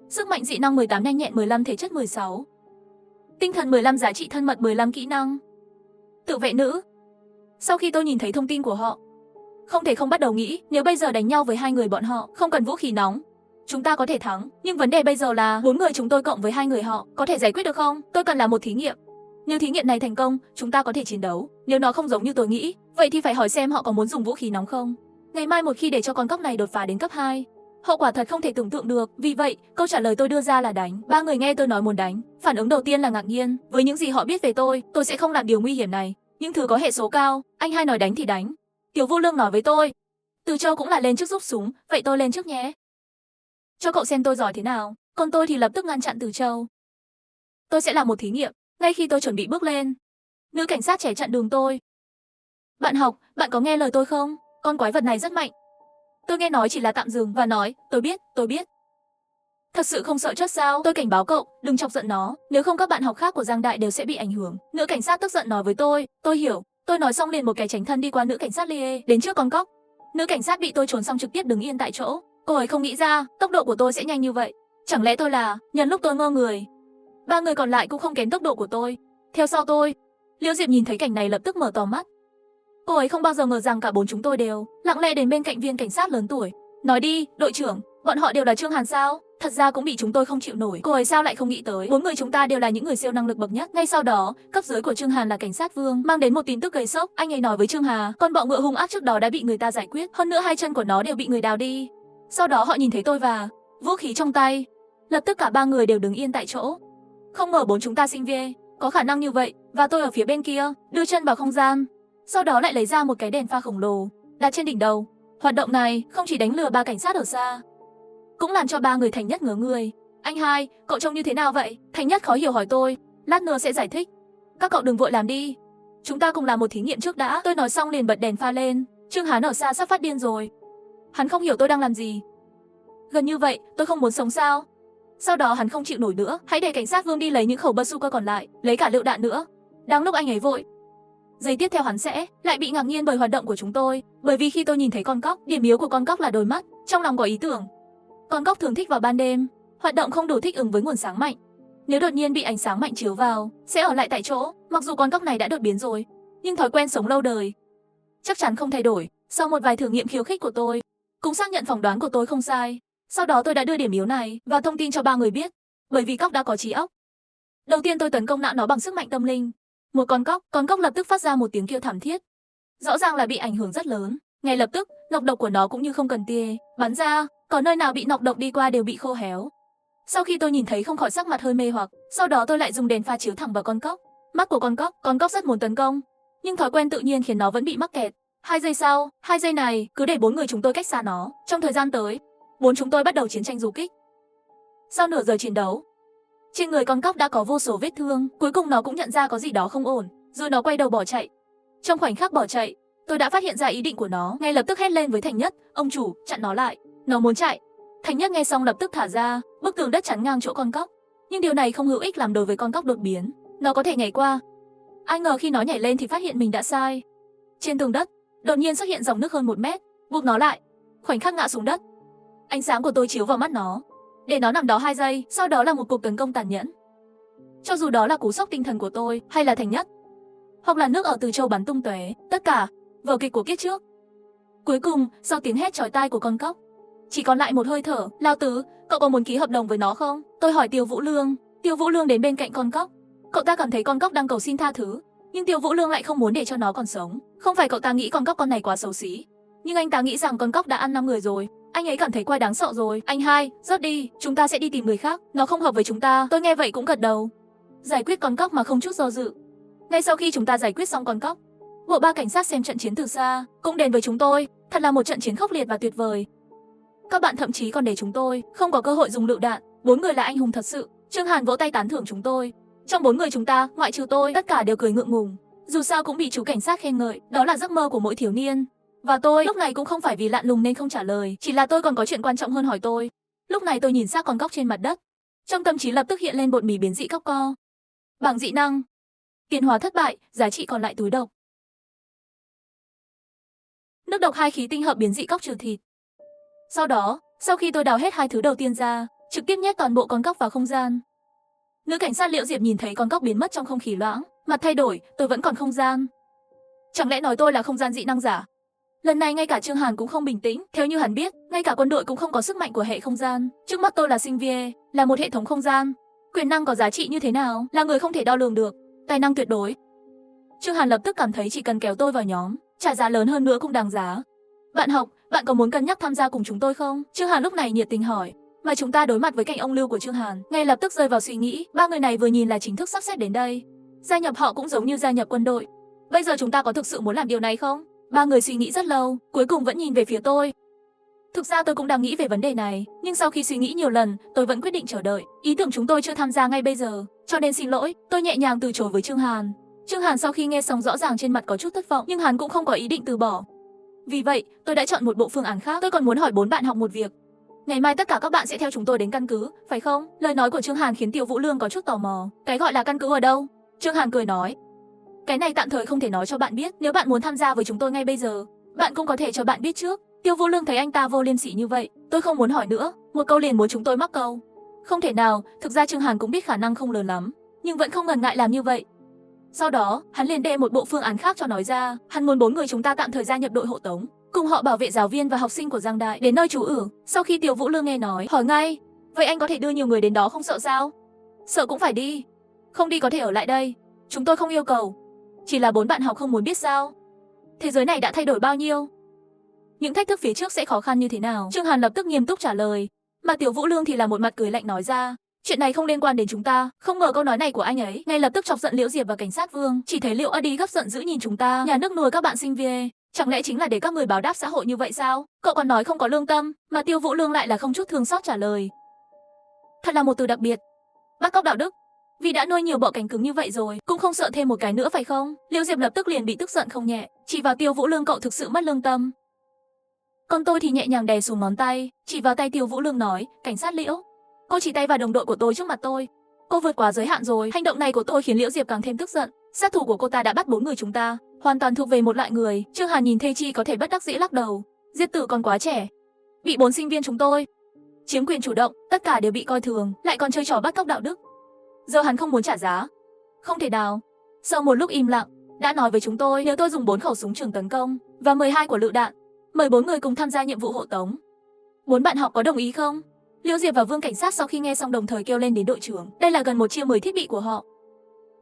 Sức mạnh dị năng 18, nhanh nhẹn 15, thể chất 16. Tinh thần 15, giá trị thân mật 15, kỹ năng tự vệ nữ. Sau khi tôi nhìn thấy thông tin của họ, không thể không bắt đầu nghĩ, nếu bây giờ đánh nhau với 2 người bọn họ, không cần vũ khí nóng, chúng ta có thể thắng. Nhưng vấn đề bây giờ là 4 người chúng tôi cộng với 2 người họ, có thể giải quyết được không? Tôi cần làm một thí nghiệm. Nếu thí nghiệm này thành công, chúng ta có thể chiến đấu. Nếu nó không giống như tôi nghĩ, vậy thì phải hỏi xem họ có muốn dùng vũ khí nóng không. Ngày mai một khi để cho con cóc này đột phá đến cấp 2, hậu quả thật không thể tưởng tượng được. Vì vậy, câu trả lời tôi đưa ra là đánh. 3 người nghe tôi nói muốn đánh, phản ứng đầu tiên là ngạc nhiên. Với những gì họ biết về tôi sẽ không làm điều nguy hiểm này. Những thứ có hệ số cao, anh hai nói đánh thì đánh. Tiểu Vũ Lương nói với tôi. Từ Châu cũng là lên trước giúp súng, vậy tôi lên trước nhé. Cho cậu xem tôi giỏi thế nào. Còn tôi thì lập tức ngăn chặn Từ Châu. Tôi sẽ làm một thí nghiệm. Ngay khi tôi chuẩn bị bước lên, nữ cảnh sát trẻ chặn đường tôi. Bạn học, bạn có nghe lời tôi không? Con quái vật này rất mạnh. Tôi nghe nói chỉ là tạm dừng và nói, tôi biết. Thật sự không sợ chết sao? Tôi cảnh báo cậu, đừng chọc giận nó, nếu không các bạn học khác của Giang Đại đều sẽ bị ảnh hưởng. Nữ cảnh sát tức giận nói với tôi hiểu. Tôi nói xong liền một cái tránh thân đi qua nữ cảnh sát Lie, đến trước con cóc. Nữ cảnh sát bị tôi trốn xong trực tiếp đứng yên tại chỗ. Cô ấy không nghĩ ra, tốc độ của tôi sẽ nhanh như vậy. Chẳng lẽ tôi là, nhân lúc tôi ngơ người. 3 người còn lại cũng không kém tốc độ của tôi. Theo sau tôi, Liễu Diệp nhìn thấy cảnh này lập tức mở to mắt. Cô ấy không bao giờ ngờ rằng cả 4 chúng tôi đều lặng lẽ đến bên cạnh viên cảnh sát lớn tuổi. Nói đi, đội trưởng, bọn họ đều là Trương Hàn sao? Thật ra cũng bị chúng tôi không chịu nổi. Cô ấy sao lại không nghĩ tới 4 người chúng ta đều là những người siêu năng lực bậc nhất. Ngay sau đó, cấp dưới của Trương Hàn là cảnh sát Vương mang đến một tin tức gây sốc. Anh ấy nói với Trương Hà, con bọ ngựa hung ác trước đó đã bị người ta giải quyết, hơn nữa 2 chân của nó đều bị người đào đi. Sau đó họ nhìn thấy tôi và vũ khí trong tay, lập tức cả 3 người đều đứng yên tại chỗ. Không ngờ 4 chúng ta sinh viên có khả năng như vậy, và tôi ở phía bên kia, đưa chân vào không gian, sau đó lại lấy ra một cái đèn pha khổng lồ, đặt trên đỉnh đầu. Hoạt động này không chỉ đánh lừa 3 cảnh sát ở xa, cũng làm cho 3 người Thành Nhất ngớ người. Anh hai, cậu trông như thế nào vậy? Thành Nhất khó hiểu hỏi tôi, lát nữa sẽ giải thích. Các cậu đừng vội làm đi. Chúng ta cùng làm một thí nghiệm trước đã. Tôi nói xong liền bật đèn pha lên. Trương Hán ở xa sắp phát điên rồi. Hắn không hiểu tôi đang làm gì. Gần như vậy, tôi không muốn sống sao? Sau đó hắn không chịu nổi nữa, hãy để cảnh sát Vương đi lấy những khẩu bazooka còn lại, lấy cả lựu đạn nữa. Đang lúc anh ấy vội, giây tiếp theo hắn sẽ lại bị ngạc nhiên bởi hoạt động của chúng tôi, bởi vì khi tôi nhìn thấy con cóc, điểm yếu của con cóc là đôi mắt. Trong lòng có ý tưởng, con cóc thường thích vào ban đêm, hoạt động không đủ thích ứng với nguồn sáng mạnh. Nếu đột nhiên bị ánh sáng mạnh chiếu vào, sẽ ở lại tại chỗ, mặc dù con cóc này đã đột biến rồi, nhưng thói quen sống lâu đời chắc chắn không thay đổi. Sau một vài thử nghiệm khiêu khích của tôi, cũng xác nhận phỏng đoán của tôi không sai. Sau đó tôi đã đưa điểm yếu này và thông tin cho ba người biết, bởi vì cóc đã có trí óc. Đầu tiên tôi tấn công não nó bằng sức mạnh tâm linh. Một con cóc lập tức phát ra một tiếng kêu thảm thiết. Rõ ràng là bị ảnh hưởng rất lớn. Ngay lập tức, nọc độc của nó cũng như không cần tia bắn ra, còn nơi nào bị nọc độc đi qua đều bị khô héo. Sau khi tôi nhìn thấy không khỏi sắc mặt hơi mê hoặc, sau đó tôi lại dùng đèn pha chiếu thẳng vào con cóc. Mắt của con cóc rất muốn tấn công, nhưng thói quen tự nhiên khiến nó vẫn bị mắc kẹt. 2 giây sau, 2 giây này cứ để 4 người chúng tôi cách xa nó. Trong thời gian tới, 4 chúng tôi bắt đầu chiến tranh du kích. Sau nửa giờ chiến đấu, trên người con cóc đã có vô số vết thương, cuối cùng nó cũng nhận ra có gì đó không ổn, rồi nó quay đầu bỏ chạy. Trong khoảnh khắc bỏ chạy, tôi đã phát hiện ra ý định của nó, ngay lập tức hét lên với Thành Nhất, "Ông chủ, chặn nó lại, nó muốn chạy." Thành Nhất nghe xong lập tức thả ra bức tường đất chắn ngang chỗ con cóc, nhưng điều này không hữu ích làm đối với con cóc đột biến. Nó có thể nhảy qua. Ai ngờ khi nó nhảy lên thì phát hiện mình đã sai. Trên tường đất đột nhiên xuất hiện dòng nước hơn 1 mét, buộc nó lại. Khoảnh khắc ngã xuống đất, ánh sáng của tôi chiếu vào mắt nó, để nó nằm đó 2 giây, sau đó là một cuộc tấn công tàn nhẫn. Cho dù đó là cú sốc tinh thần của tôi, hay là Thành Nhất, hoặc là nước ở từ châu bắn tung tóe, tất cả vở kịch của kiếp trước. Cuối cùng, sau tiếng hét chói tai của con cóc, chỉ còn lại một hơi thở. "Lao Tứ, cậu có muốn ký hợp đồng với nó không?" Tôi hỏi Tiêu Vũ Lương. Tiêu Vũ Lương đến bên cạnh con cóc. Cậu ta cảm thấy con cóc đang cầu xin tha thứ, nhưng Tiêu Vũ Lương lại không muốn để cho nó còn sống. Không phải cậu ta nghĩ con cóc con này quá xấu xí, nhưng anh ta nghĩ rằng con cóc đã ăn 5 người rồi. Anh ấy cảm thấy quái đáng sợ rồi. "Anh hai, rớt đi, chúng ta sẽ đi tìm người khác, nó không hợp với chúng ta." Tôi nghe vậy cũng gật đầu. Giải quyết con cóc mà không chút do dự. Ngay sau khi chúng ta giải quyết xong con cóc, bộ ba cảnh sát xem trận chiến từ xa cũng đến với chúng tôi. Thật là một trận chiến khốc liệt và tuyệt vời. Các bạn thậm chí còn để chúng tôi không có cơ hội dùng lựu đạn. 4 người là anh hùng thật sự. Trương Hàn vỗ tay tán thưởng chúng tôi. Trong 4 người chúng ta, ngoại trừ tôi, tất cả đều cười ngượng ngùng. Dù sao cũng bị chú cảnh sát khen ngợi, đó là giấc mơ của mỗi thiếu niên. Và tôi lúc này cũng không phải vì lạ lùng nên không trả lời, chỉ là tôi còn có chuyện quan trọng hơn hỏi tôi. Lúc này tôi nhìn xác con cóc trên mặt đất, trong tâm trí lập tức hiện lên bột mì biến dị cóc co. Bảng dị năng, tiến hóa thất bại, giá trị còn lại túi độc. Nước độc 2 khí tinh hợp biến dị cóc trừ thịt. Sau đó, sau khi tôi đào hết 2 thứ đầu tiên ra, trực tiếp nhét toàn bộ con cóc vào không gian. Nữ cảnh sát Liễu Diệp nhìn thấy con cóc biến mất trong không khí loãng, mặt thay đổi. Tôi vẫn còn không gian. Chẳng lẽ nói tôi là không gian dị năng giả? Lần này ngay cả Trương Hàn cũng không bình tĩnh. Theo như hắn biết, ngay cả quân đội cũng không có sức mạnh của hệ không gian. Trước mắt tôi là sinh viên, là một hệ thống không gian. Quyền năng có giá trị như thế nào, là người không thể đo lường được. Tài năng tuyệt đối. Trương Hàn lập tức cảm thấy chỉ cần kéo tôi vào nhóm, trả giá lớn hơn nữa cũng đáng giá. "Bạn học, bạn có muốn cân nhắc tham gia cùng chúng tôi không?" Trương Hàn lúc này nhiệt tình hỏi. Mà chúng ta đối mặt với cảnh ông Lưu của Trương Hàn, ngay lập tức rơi vào suy nghĩ. Ba người này vừa nhìn là chính thức sắp xếp đến đây. Gia nhập họ cũng giống như gia nhập quân đội. Bây giờ chúng ta có thực sự muốn làm điều này không? Ba người suy nghĩ rất lâu, cuối cùng vẫn nhìn về phía tôi. Thực ra tôi cũng đang nghĩ về vấn đề này, nhưng sau khi suy nghĩ nhiều lần, tôi vẫn quyết định chờ đợi. Ý tưởng chúng tôi chưa tham gia ngay bây giờ, cho nên xin lỗi. Tôi nhẹ nhàng từ chối với Trương Hàn. Trương Hàn sau khi nghe xong rõ ràng trên mặt có chút thất vọng, nhưng hắn cũng không có ý định từ bỏ. Vì vậy, tôi đã chọn một bộ phương án khác. Tôi còn muốn hỏi 4 bạn học một việc. Ngày mai tất cả các bạn sẽ theo chúng tôi đến căn cứ, phải không? Lời nói của Trương Hàn khiến Tiêu Vũ Lương có chút tò mò. Cái gọi là căn cứ ở đâu? Trương Hàn cười nói. Cái này tạm thời không thể nói cho bạn biết. Nếu bạn muốn tham gia với chúng tôi ngay bây giờ, bạn cũng có thể cho bạn biết trước. Tiêu Vũ Lương thấy anh ta vô liêm sỉ như vậy, tôi không muốn hỏi nữa. Một câu liền muốn chúng tôi mắc câu. Không thể nào, thực ra Trương Hàn cũng biết khả năng không lớn lắm, nhưng vẫn không ngần ngại làm như vậy. Sau đó, hắn liền đề một bộ phương án khác cho nói ra. Hắn muốn 4 người chúng ta tạm thời gia nhập đội hộ tống, cùng họ bảo vệ giáo viên và học sinh của Giang Đại đến nơi trú ẩn. Sau khi Tiêu Vũ Lương nghe nói, hỏi ngay, vậy anh có thể đưa nhiều người đến đó không sợ sao? Sợ cũng phải đi. Không đi có thể ở lại đây. Chúng tôi không yêu cầu. Chỉ là 4 bạn học không muốn biết sao? Thế giới này đã thay đổi bao nhiêu? Những thách thức phía trước sẽ khó khăn như thế nào? Trương Hàn lập tức nghiêm túc trả lời. Mà Tiêu Vũ Lương thì là một mặt cười lạnh nói ra. Chuyện này không liên quan đến chúng ta. Không ngờ câu nói này của anh ấy ngay lập tức chọc giận Liễu Diệp và cảnh sát Vương. Chỉ thấy Liễu Adi gấp giận dữ nhìn chúng ta. Nhà nước nuôi các bạn sinh viên, chẳng lẽ chính là để các người báo đáp xã hội như vậy sao? Cậu còn nói không có lương tâm, mà Tiêu Vũ Lương lại là không chút thương xót trả lời. Thật là một từ đặc biệt. Bắt cóc đạo đức. Vì đã nuôi nhiều bọ cánh cứng như vậy rồi, cũng không sợ thêm một cái nữa phải không? Liễu Diệp lập tức liền bị tức giận không nhẹ, chỉ vào Tiêu Vũ Lương. Cậu thực sự mất lương tâm. Còn tôi thì nhẹ nhàng đè xuống ngón tay, chỉ vào tay Tiêu Vũ Lương nói, cảnh sát Liễu, cô chỉ tay vào đồng đội của tôi trước mặt tôi. Cô vượt quá giới hạn rồi. Hành động này của tôi khiến Liễu Diệp càng thêm tức giận. Sát thủ của cô ta đã bắt 4 người chúng ta, hoàn toàn thuộc về một loại người. Trương Hàn nhìn Thê Chi có thể bất đắc dĩ lắc đầu. Diệp Tử còn quá trẻ, bị 4 sinh viên chúng tôi chiếm quyền chủ động, tất cả đều bị coi thường, lại còn chơi trò bắt cóc đạo đức. Giờ hắn không muốn trả giá. Không thể nào. Sau một lúc im lặng, đã nói với chúng tôi nếu tôi dùng 4 khẩu súng trường tấn công và 12 quả lựu đạn, mời 4 người cùng tham gia nhiệm vụ hộ tống. 4 bạn họ có đồng ý không? Liễu Diệp và Vương cảnh sát sau khi nghe xong đồng thời kêu lên đến đội trưởng. Đây là gần 1/10 thiết bị của họ.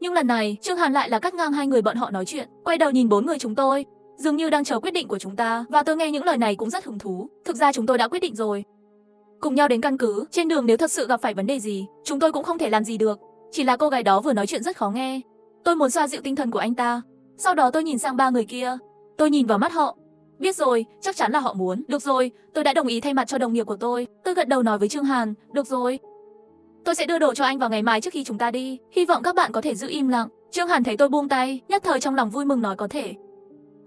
Nhưng lần này, Trương Hàn lại là cắt ngang hai người bọn họ nói chuyện, quay đầu nhìn 4 người chúng tôi, dường như đang chờ quyết định của chúng ta, và tôi nghe những lời này cũng rất hứng thú. Thực ra chúng tôi đã quyết định rồi. Cùng nhau đến căn cứ, trên đường nếu thật sự gặp phải vấn đề gì, chúng tôi cũng không thể làm gì được. Chỉ là cô gái đó vừa nói chuyện rất khó nghe. Tôi muốn xoa dịu tinh thần của anh ta. Sau đó tôi nhìn sang 3 người kia. Tôi nhìn vào mắt họ. Biết rồi, chắc chắn là họ muốn. Được rồi, tôi đã đồng ý thay mặt cho đồng nghiệp của tôi. Tôi gật đầu nói với Trương Hàn, được rồi. Tôi sẽ đưa đồ cho anh vào ngày mai trước khi chúng ta đi. Hy vọng các bạn có thể giữ im lặng. Trương Hàn thấy tôi buông tay, nhất thời trong lòng vui mừng nói có thể.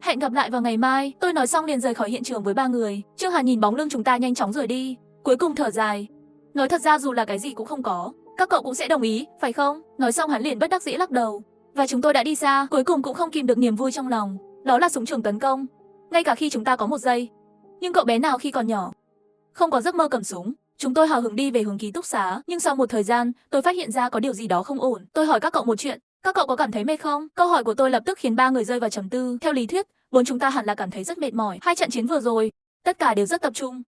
Hẹn gặp lại vào ngày mai. Tôi nói xong liền rời khỏi hiện trường với 3 người. Trương Hàn nhìn bóng lưng chúng ta nhanh chóng rời đi. Cuối cùng thở dài. Nói thật ra dù là cái gì cũng không có, các cậu cũng sẽ đồng ý, phải không? Nói xong hắn liền bất đắc dĩ lắc đầu. Và chúng tôi đã đi xa, cuối cùng cũng không kìm được niềm vui trong lòng. Đó là súng trường tấn công. Ngay cả khi chúng ta có 1 giây. Nhưng cậu bé nào khi còn nhỏ không có giấc mơ cầm súng. Chúng tôi hào hứng đi về hướng ký túc xá, nhưng sau một thời gian, tôi phát hiện ra có điều gì đó không ổn. Tôi hỏi các cậu một chuyện, các cậu có cảm thấy mệt không? Câu hỏi của tôi lập tức khiến 3 người rơi vào trầm tư. Theo lý thuyết, 4 chúng ta hẳn là cảm thấy rất mệt mỏi. 2 trận chiến vừa rồi, tất cả đều rất tập trung.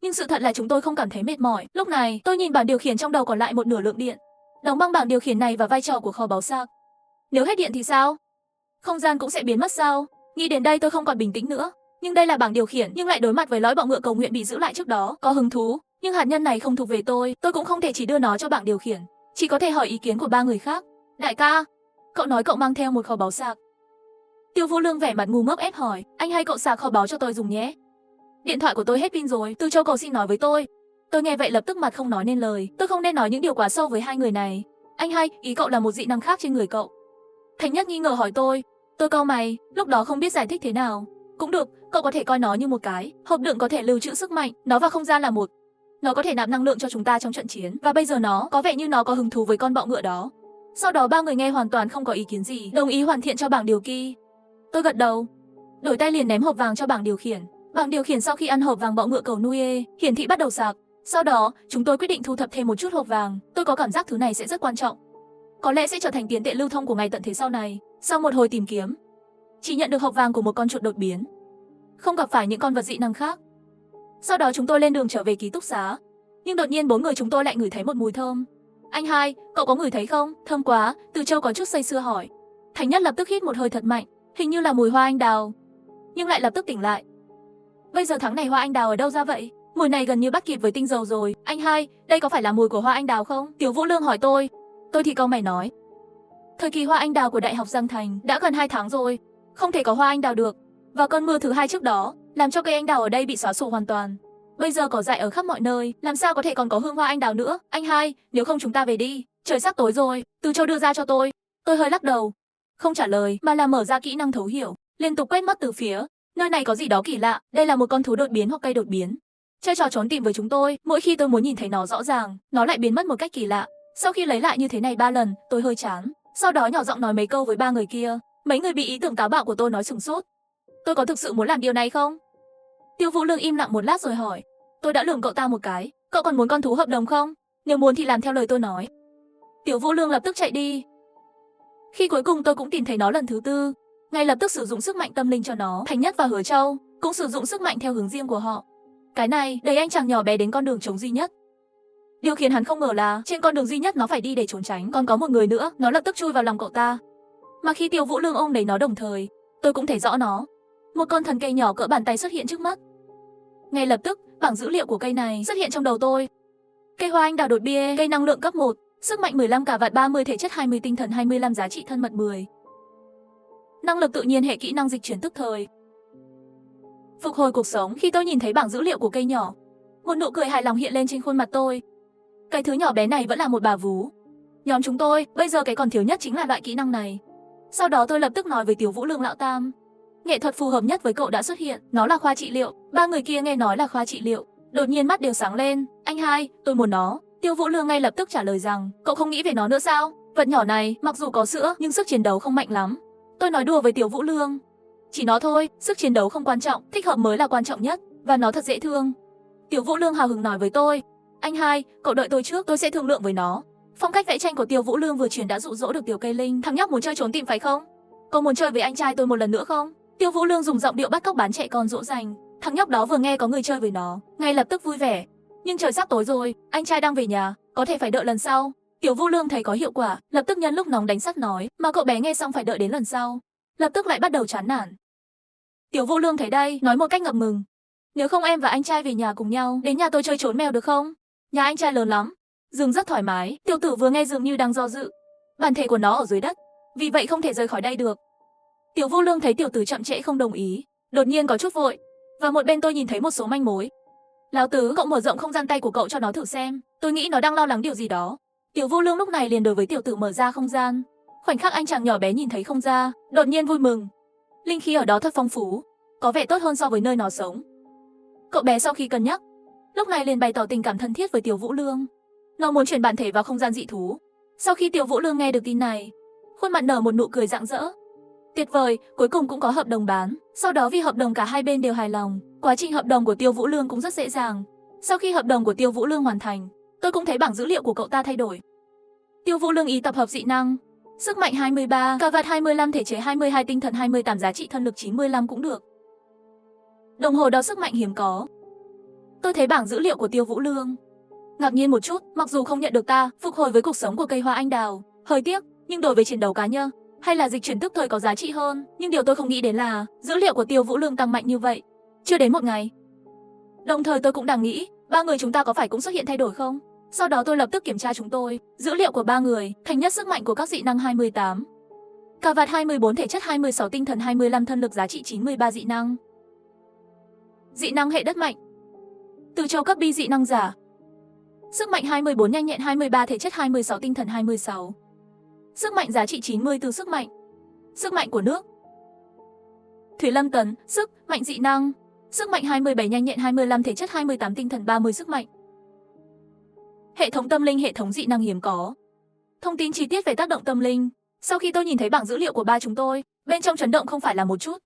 Nhưng sự thật là chúng tôi không cảm thấy mệt mỏi. Lúc này, tôi nhìn bảng điều khiển trong đầu còn lại một nửa lượng điện. Đóng băng bảng điều khiển này vào vai trò của kho báu sạc. Nếu hết điện thì sao? Không gian cũng sẽ biến mất sao? Nghĩ đến đây tôi không còn bình tĩnh nữa. Nhưng đây là bảng điều khiển, nhưng lại đối mặt với lõi bọ ngựa cầu nguyện bị giữ lại trước đó. Có hứng thú, nhưng hạt nhân này không thuộc về tôi cũng không thể chỉ đưa nó cho bảng điều khiển. Chỉ có thể hỏi ý kiến của 3 người khác. Đại ca, cậu nói cậu mang theo một kho báu sạc. Tiêu Vũ Lương vẻ mặt ngu ngốc ép hỏi, anh hay cậu sạc kho báu cho tôi dùng nhé. Điện thoại của tôi hết pin rồi, Từ Châu cầu xin nói với tôi. Tôi nghe vậy lập tức mặt không nói nên lời. Tôi không nên nói những điều quá sâu với 2 người này. Anh hay, ý cậu là một dị năng khác trên người cậu? Thành Nhất nghi ngờ hỏi tôi. Tôi cau mày, lúc đó không biết giải thích thế nào. Cũng được, cậu có thể coi nó như một cái hộp đựng có thể lưu trữ sức mạnh, nó và không gian là một. Nó có thể nạp năng lượng cho chúng ta trong trận chiến, và bây giờ nó có vẻ như nó có hứng thú với con bọ ngựa đó. Sau đó 3 người nghe hoàn toàn không có ý kiến gì, đồng ý hoàn thiện cho bảng điều kỳ. Tôi gật đầu, đổi tay liền ném hộp vàng cho bảng điều khiển. Bảng điều khiển sau khi ăn hộp vàng bọ ngựa cầu nuôi, hiển thị bắt đầu sạc. Sau đó, chúng tôi quyết định thu thập thêm một chút hộp vàng. Tôi có cảm giác thứ này sẽ rất quan trọng. Có lẽ sẽ trở thành tiền tệ lưu thông của ngày tận thế sau này. Sau một hồi tìm kiếm, chỉ nhận được hộp vàng của một con chuột đột biến, không gặp phải những con vật dị năng khác. Sau đó chúng tôi lên đường trở về ký túc xá. Nhưng đột nhiên 4 người chúng tôi lại ngửi thấy một mùi thơm. Anh hai, cậu có ngửi thấy không? Thơm quá, Từ Châu có chút say sưa hỏi. Thành Nhất lập tức hít một hơi thật mạnh, hình như là mùi hoa anh đào. Nhưng lại lập tức tỉnh lại. Bây giờ tháng này hoa anh đào ở đâu ra vậy? Mùi này gần như bắt kịp với tinh dầu rồi. Anh hai, đây có phải là mùi của hoa anh đào không? Tiểu Vũ Lương hỏi tôi. Tôi thì cau mày nói. Thời kỳ hoa anh đào của Đại học Giang Thành đã gần 2 tháng rồi. Không thể có hoa anh đào được. Và cơn mưa thứ 2 trước đó làm cho cây anh đào ở đây bị xóa sổ hoàn toàn. Bây giờ cỏ dại ở khắp mọi nơi, làm sao có thể còn có hương hoa anh đào nữa? Anh hai, nếu không chúng ta về đi. Trời sắp tối rồi. Từ Châu đưa ra cho tôi. Tôi hơi lắc đầu, không trả lời mà là mở ra kỹ năng thấu hiểu, liên tục quét mắt từ phía. Nơi này có gì đó kỳ lạ, đây là một con thú đột biến hoặc cây đột biến. Chơi trò trốn tìm với chúng tôi, mỗi khi tôi muốn nhìn thấy nó rõ ràng, nó lại biến mất một cách kỳ lạ. Sau khi lấy lại như thế này 3 lần, tôi hơi chán. Sau đó nhỏ giọng nói mấy câu với 3 người kia. Mấy người bị ý tưởng táo bạo của tôi nói sửng sốt. Tôi có thực sự muốn làm điều này không? Tiêu Vũ Lương im lặng một lát rồi hỏi. Tôi đã lườm cậu ta một cái. Cậu còn muốn con thú hợp đồng không? Nếu muốn thì làm theo lời tôi nói. Tiểu Vũ Lương lập tức chạy đi. Khi cuối cùng tôi cũng tìm thấy nó lần thứ 4, ngay lập tức sử dụng sức mạnh tâm linh cho nó. Thành Nhất và Hứa Châu cũng sử dụng sức mạnh theo hướng riêng của họ. Cái này đẩy anh chàng nhỏ bé đến con đường trống duy nhất. Điều khiến hắn không ngờ là trên con đường duy nhất nó phải đi để trốn tránh còn có một người nữa, nó lập tức chui vào lòng cậu ta. Mà khi Tiêu Vũ Lương ôm lấy nó đồng thời, tôi cũng thấy rõ nó. Một con thần cây nhỏ cỡ bàn tay xuất hiện trước mắt. Ngay lập tức, bảng dữ liệu của cây này xuất hiện trong đầu tôi. Cây hoa anh đào đột bia, cây năng lượng cấp 1, sức mạnh 15 cả vạt 30 thể chất 20 tinh thần 25 giá trị thân mật 10. Năng lực tự nhiên hệ kỹ năng dịch chuyển tức thời. Phục hồi cuộc sống. Khi tôi nhìn thấy bảng dữ liệu của cây nhỏ, một nụ cười hài lòng hiện lên trên khuôn mặt tôi. Cái thứ nhỏ bé này vẫn là một bà vú. Nhóm chúng tôi, bây giờ cái còn thiếu nhất chính là loại kỹ năng này. Sau đó tôi lập tức nói với Tiểu Vũ Lương lão tam. Nghệ thuật phù hợp nhất với cậu đã xuất hiện, nó là khoa trị liệu. 3 người kia nghe nói là khoa trị liệu, đột nhiên mắt đều sáng lên. Anh hai, tôi muốn nó. Tiêu Vũ Lương ngay lập tức trả lời rằng, cậu không nghĩ về nó nữa sao? Vật nhỏ này, mặc dù có sữa, nhưng sức chiến đấu không mạnh lắm. Tôi nói đùa với Tiểu Vũ Lương. Chỉ nó thôi, sức chiến đấu không quan trọng, thích hợp mới là quan trọng nhất, và nó thật dễ thương. Tiểu Vũ Lương hào hứng nói với tôi. Anh hai, cậu đợi tôi trước, tôi sẽ thương lượng với nó. Phong cách vẽ tranh của Tiêu Vũ Lương vừa truyền đã dụ dỗ được Tiểu Cây Linh. Thằng nhóc muốn chơi trốn tìm phải không? Cô muốn chơi với anh trai tôi một lần nữa không? Tiêu Vũ Lương dùng giọng điệu bắt cóc bán trẻ con dỗ dành. Thằng nhóc đó vừa nghe có người chơi với nó, ngay lập tức vui vẻ. Nhưng trời sắp tối rồi, anh trai đang về nhà, có thể phải đợi lần sau. Tiểu Vũ Lương thấy có hiệu quả, lập tức nhân lúc nóng đánh sắt nói, mà cậu bé nghe xong phải đợi đến lần sau, lập tức lại bắt đầu chán nản. Tiểu Vũ Lương thấy đây, nói một cách ngập ngừng, nếu không em và anh trai về nhà cùng nhau, đến nhà tôi chơi trốn mèo được không? Nhà anh trai lớn lắm, giường rất thoải mái. Tiểu tử vừa nghe dường như đang do dự, bản thể của nó ở dưới đất, vì vậy không thể rời khỏi đây được. Tiểu Vũ Lương thấy tiểu tử chậm trễ không đồng ý, đột nhiên có chút vội, và một bên tôi nhìn thấy một số manh mối. Lão tứ, cậu mở rộng không gian tay của cậu cho nó thử xem, tôi nghĩ nó đang lo lắng điều gì đó. Tiểu Vũ Lương lúc này liền đối với tiểu tử mở ra không gian. Khoảnh khắc anh chàng nhỏ bé nhìn thấy không gian, đột nhiên vui mừng. Linh khí ở đó thật phong phú, có vẻ tốt hơn so với nơi nó sống. Cậu bé sau khi cân nhắc, lúc này liền bày tỏ tình cảm thân thiết với Tiểu Vũ Lương. Nó muốn chuyển bản thể vào không gian dị thú. Sau khi Tiểu Vũ Lương nghe được tin này, khuôn mặt nở một nụ cười rạng rỡ. Tuyệt vời, cuối cùng cũng có hợp đồng bán. Sau đó vì hợp đồng cả hai bên đều hài lòng, quá trình hợp đồng của Tiêu Vũ Lương cũng rất dễ dàng. Sau khi hợp đồng của Tiêu Vũ Lương hoàn thành, tôi cũng thấy bảng dữ liệu của cậu ta thay đổi. Tiêu Vũ Lương ý tập hợp dị năng, sức mạnh 23, cà vạt 25, thể chế 22, tinh thần 28, giá trị thân lực 95 cũng được. Đồng hồ đo sức mạnh hiếm có. Tôi thấy bảng dữ liệu của Tiêu Vũ Lương, ngạc nhiên một chút, mặc dù không nhận được ta phục hồi với cuộc sống của cây hoa anh đào, hơi tiếc, nhưng đối với chiến đấu cá nhân hay là dịch chuyển tức thời có giá trị hơn. Nhưng điều tôi không nghĩ đến là dữ liệu của Tiêu Vũ Lương tăng mạnh như vậy chưa đến một ngày. Đồng thời tôi cũng đang nghĩ, ba người chúng ta có phải cũng xuất hiện thay đổi không? Sau đó tôi lập tức kiểm tra chúng tôi, dữ liệu của ba người, thành nhất sức mạnh của các dị năng 28, cà vạt 24, thể chất 26, tinh thần 25, thân lực giá trị 93 dị năng. Dị năng hệ đất mạnh. Từ châu cấp bi dị năng giả. Sức mạnh 24, nhanh nhẹn 23, thể chất 26, tinh thần 26. Sức mạnh giá trị 90 từ sức mạnh. Sức mạnh của nước. Thủy Lâm Tấn, sức mạnh dị năng. Sức mạnh 27, nhanh nhẹn 25, thể chất 28, tinh thần 30, sức mạnh. Hệ thống tâm linh, hệ thống dị năng hiếm có. Thông tin chi tiết về tác động tâm linh. Sau khi tôi nhìn thấy bảng dữ liệu của ba chúng tôi, bên trong chấn động không phải là một chút.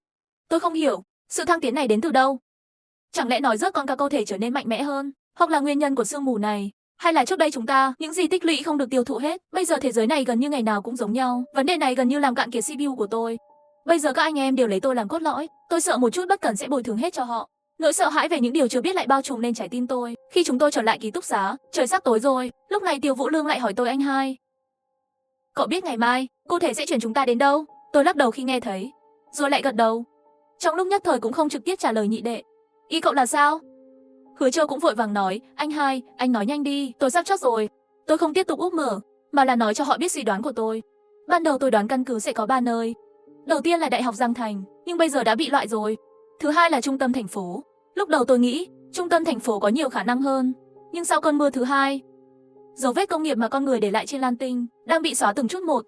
Tôi không hiểu, sự thăng tiến này đến từ đâu? Chẳng lẽ nói rớt con cá cơ thể trở nên mạnh mẽ hơn, hoặc là nguyên nhân của sương mù này? Hay là trước đây chúng ta, những gì tích lũy không được tiêu thụ hết, bây giờ thế giới này gần như ngày nào cũng giống nhau. Vấn đề này gần như làm cạn kiệt CPU của tôi. Bây giờ các anh em đều lấy tôi làm cốt lõi, tôi sợ một chút bất cẩn sẽ bồi thường hết cho họ. Nỗi sợ hãi về những điều chưa biết lại bao trùm lên trái tim tôi. Khi chúng tôi trở lại ký túc xá, trời sắp tối rồi, lúc này Tiêu Vũ Lương lại hỏi tôi, anh hai, cậu biết ngày mai, cô thể sẽ chuyển chúng ta đến đâu? Tôi lắc đầu khi nghe thấy, rồi lại gật đầu. Trong lúc nhất thời cũng không trực tiếp trả lời nhị đệ. Ý cậu là sao? Hứa Châu cũng vội vàng nói, anh hai, anh nói nhanh đi, tôi sắp chót rồi. Tôi không tiếp tục úp mở, mà là nói cho họ biết suy đoán của tôi. Ban đầu tôi đoán căn cứ sẽ có 3 nơi. Đầu tiên là Đại học Giang Thành, nhưng bây giờ đã bị loại rồi. Thứ hai là trung tâm thành phố. Lúc đầu tôi nghĩ trung tâm thành phố có nhiều khả năng hơn, nhưng sau cơn mưa thứ hai, dấu vết công nghiệp mà con người để lại trên Lan Tinh đang bị xóa từng chút một.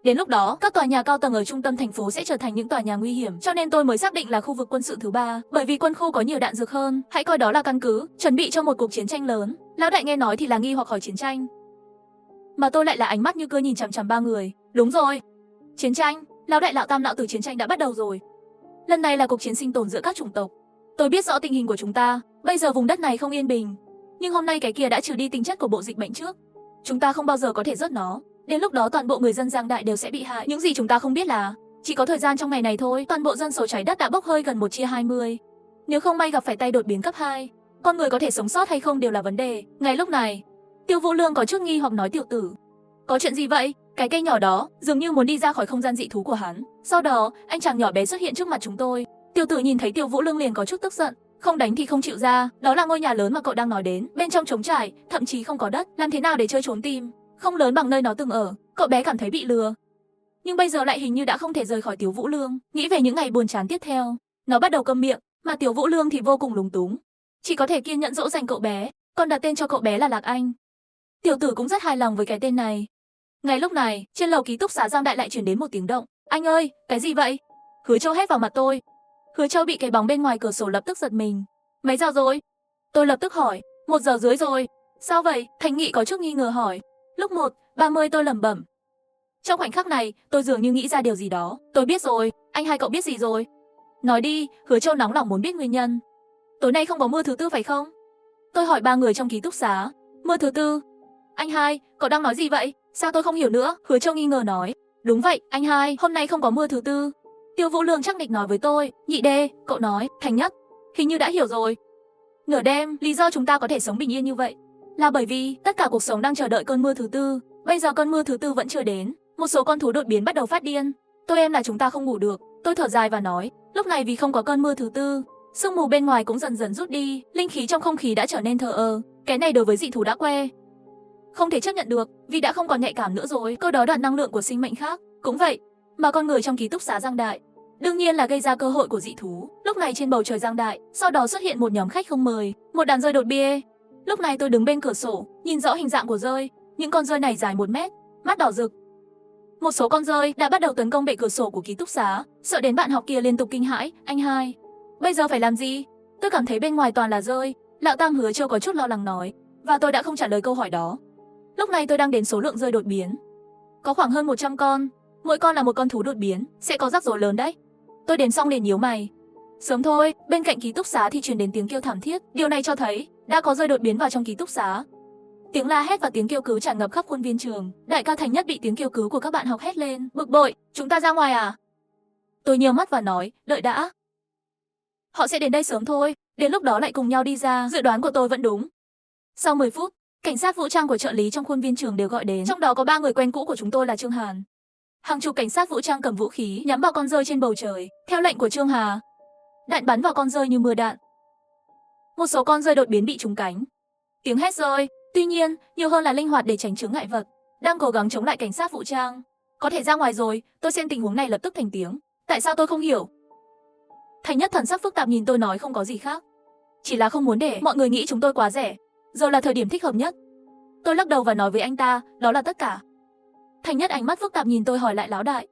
Đến lúc đó, các tòa nhà cao tầng ở trung tâm thành phố sẽ trở thành những tòa nhà nguy hiểm, cho nên tôi mới xác định là khu vực quân sự thứ 3, bởi vì quân khu có nhiều đạn dược hơn, hãy coi đó là căn cứ, chuẩn bị cho một cuộc chiến tranh lớn. Lão đại nghe nói thì là nghi hoặc hỏi chiến tranh, mà tôi lại là ánh mắt như cưa nhìn chằm chằm ba người. Đúng rồi, chiến tranh. Lão đại lão tam lão tử, chiến tranh đã bắt đầu rồi. Lần này là cuộc chiến sinh tồn giữa các chủng tộc. Tôi biết rõ tình hình của chúng ta, bây giờ vùng đất này không yên bình, nhưng hôm nay cái kia đã trừ đi tính chất của bộ dịch bệnh trước. Chúng ta không bao giờ có thể rớt nó. Đến lúc đó toàn bộ người dân Giang Đại đều sẽ bị hại. Những gì chúng ta không biết là chỉ có thời gian trong ngày này thôi, toàn bộ dân số trái đất đã bốc hơi gần 1/20. Nếu không may gặp phải tay đột biến cấp 2, con người có thể sống sót hay không đều là vấn đề. Ngay lúc này, Tiêu Vũ Lương có chút nghi hoặc nói, tiểu tử, có chuyện gì vậy? Cái cây nhỏ đó dường như muốn đi ra khỏi không gian dị thú của hắn. Sau đó, anh chàng nhỏ bé xuất hiện trước mặt chúng tôi. Tiểu tử nhìn thấy Tiêu Vũ Lương liền có chút tức giận. Không đánh thì không chịu ra, đó là ngôi nhà lớn mà cậu đang nói đến, bên trong trống trải, thậm chí không có đất, làm thế nào để chơi trốn tìm? Không lớn bằng nơi nó từng ở. Cậu bé cảm thấy bị lừa, nhưng bây giờ lại hình như đã không thể rời khỏi Tiêu Vũ Lương. Nghĩ về những ngày buồn chán tiếp theo, nó bắt đầu câm miệng, mà Tiêu Vũ Lương thì vô cùng lúng túng, chỉ có thể kiên nhẫn dỗ dành cậu bé, còn đặt tên cho cậu bé là Lạc Anh. Tiểu tử cũng rất hài lòng với cái tên này. Ngay lúc này, trên lầu ký túc xá Giang Đại lại truyền đến một tiếng động. Anh ơi, cái gì vậy? Hứa Châu hét vào mặt tôi. Hứa Châu bị cái bóng bên ngoài cửa sổ lập tức giật mình. Mấy giờ rồi? Tôi lập tức hỏi. 1 giờ rưỡi rồi. Sao vậy? Thành Nghị có chút nghi ngờ hỏi. Lúc 1:30 tôi lẩm bẩm. Trong khoảnh khắc này, tôi dường như nghĩ ra điều gì đó. Tôi biết rồi. Anh hai cậu biết gì rồi? Nói đi. Hứa Châu nóng lòng muốn biết nguyên nhân. Tối nay không có mưa thứ tư phải không? Tôi hỏi ba người trong ký túc xá. Mưa thứ tư? Anh hai, cậu đang nói gì vậy? Sao tôi không hiểu nữa? Hứa Châu nghi ngờ nói. Đúng vậy, anh hai, hôm nay không có mưa thứ tư. Tiêu Vũ Lương chắc nịch nói với tôi. Nhị đê, cậu nói. Thành Nhất, hình như đã hiểu rồi. Nửa đêm, lý do chúng ta có thể sống bình yên như vậy là bởi vì tất cả cuộc sống đang chờ đợi cơn mưa thứ tư. Bây giờ cơn mưa thứ tư vẫn chưa đến. Một số con thú đột biến bắt đầu phát điên. Tôi em là chúng ta không ngủ được. Tôi thở dài và nói, lúc này vì không có cơn mưa thứ tư, sương mù bên ngoài cũng dần dần rút đi, linh khí trong không khí đã trở nên thờ ơ. Cái này đối với dị thú đã quen, không thể chấp nhận được, vì đã không còn nhạy cảm nữa rồi. Câu đó đoạt năng lượng của sinh mệnh khác. Cũng vậy, mà con người trong ký túc xá Giang Đại đương nhiên là gây ra cơ hội của dị thú. Lúc này trên bầu trời Giang Đại, sau đó xuất hiện một nhóm khách không mời, một đàn rơi đột bia. Lúc này tôi đứng bên cửa sổ, nhìn rõ hình dạng của rơi. Những con rơi này dài 1 mét, mắt đỏ rực. Một số con rơi đã bắt đầu tấn công bệ cửa sổ của ký túc xá, sợ đến bạn học kia liên tục kinh hãi. Anh hai, bây giờ phải làm gì? Tôi cảm thấy bên ngoài toàn là rơi. Lão Tam Hứa Châu có chút lo lắng nói, và tôi đã không trả lời câu hỏi đó. Lúc này tôi đang đếm số lượng rơi đột biến. Có khoảng hơn 100 con, mỗi con là một con thú đột biến, sẽ có rắc rối lớn đấy. Tôi đếm xong liền nhíu mày. Sớm thôi, bên cạnh ký túc xá thì truyền đến tiếng kêu thảm thiết. Điều này cho thấy đã có rơi đột biến vào trong ký túc xá. Tiếng la hét và tiếng kêu cứu tràn ngập khắp khuôn viên trường. Đại ca Thành Nhất bị tiếng kêu cứu của các bạn học hét lên, bực bội. Chúng ta ra ngoài à? Tôi nhíu mắt và nói, đợi đã. Họ sẽ đến đây sớm thôi, đến lúc đó lại cùng nhau đi ra. Dự đoán của tôi vẫn đúng. Sau 10 phút, cảnh sát vũ trang của trợ lý trong khuôn viên trường đều gọi đến. Trong đó có 3 người quen cũ của chúng tôi là Trương Hàn. Hàng chục cảnh sát vũ trang cầm vũ khí nhắm vào con rơi trên bầu trời. Theo lệnh của Trương Hà, đạn bắn vào con rơi như mưa đạn. Một số con rơi đột biến bị trúng cánh. Tiếng hét rơi, tuy nhiên, nhiều hơn là linh hoạt để tránh chướng ngại vật, đang cố gắng chống lại cảnh sát vũ trang. Có thể ra ngoài rồi, tôi xem tình huống này lập tức thành tiếng. Tại sao tôi không hiểu? Thành Nhất thần sắc phức tạp nhìn tôi nói không có gì khác. Chỉ là không muốn để mọi người nghĩ chúng tôi quá rẻ. Giờ là thời điểm thích hợp nhất. Tôi lắc đầu và nói với anh ta, đó là tất cả. Thành Nhất ánh mắt phức tạp nhìn tôi hỏi lại Lão Đại.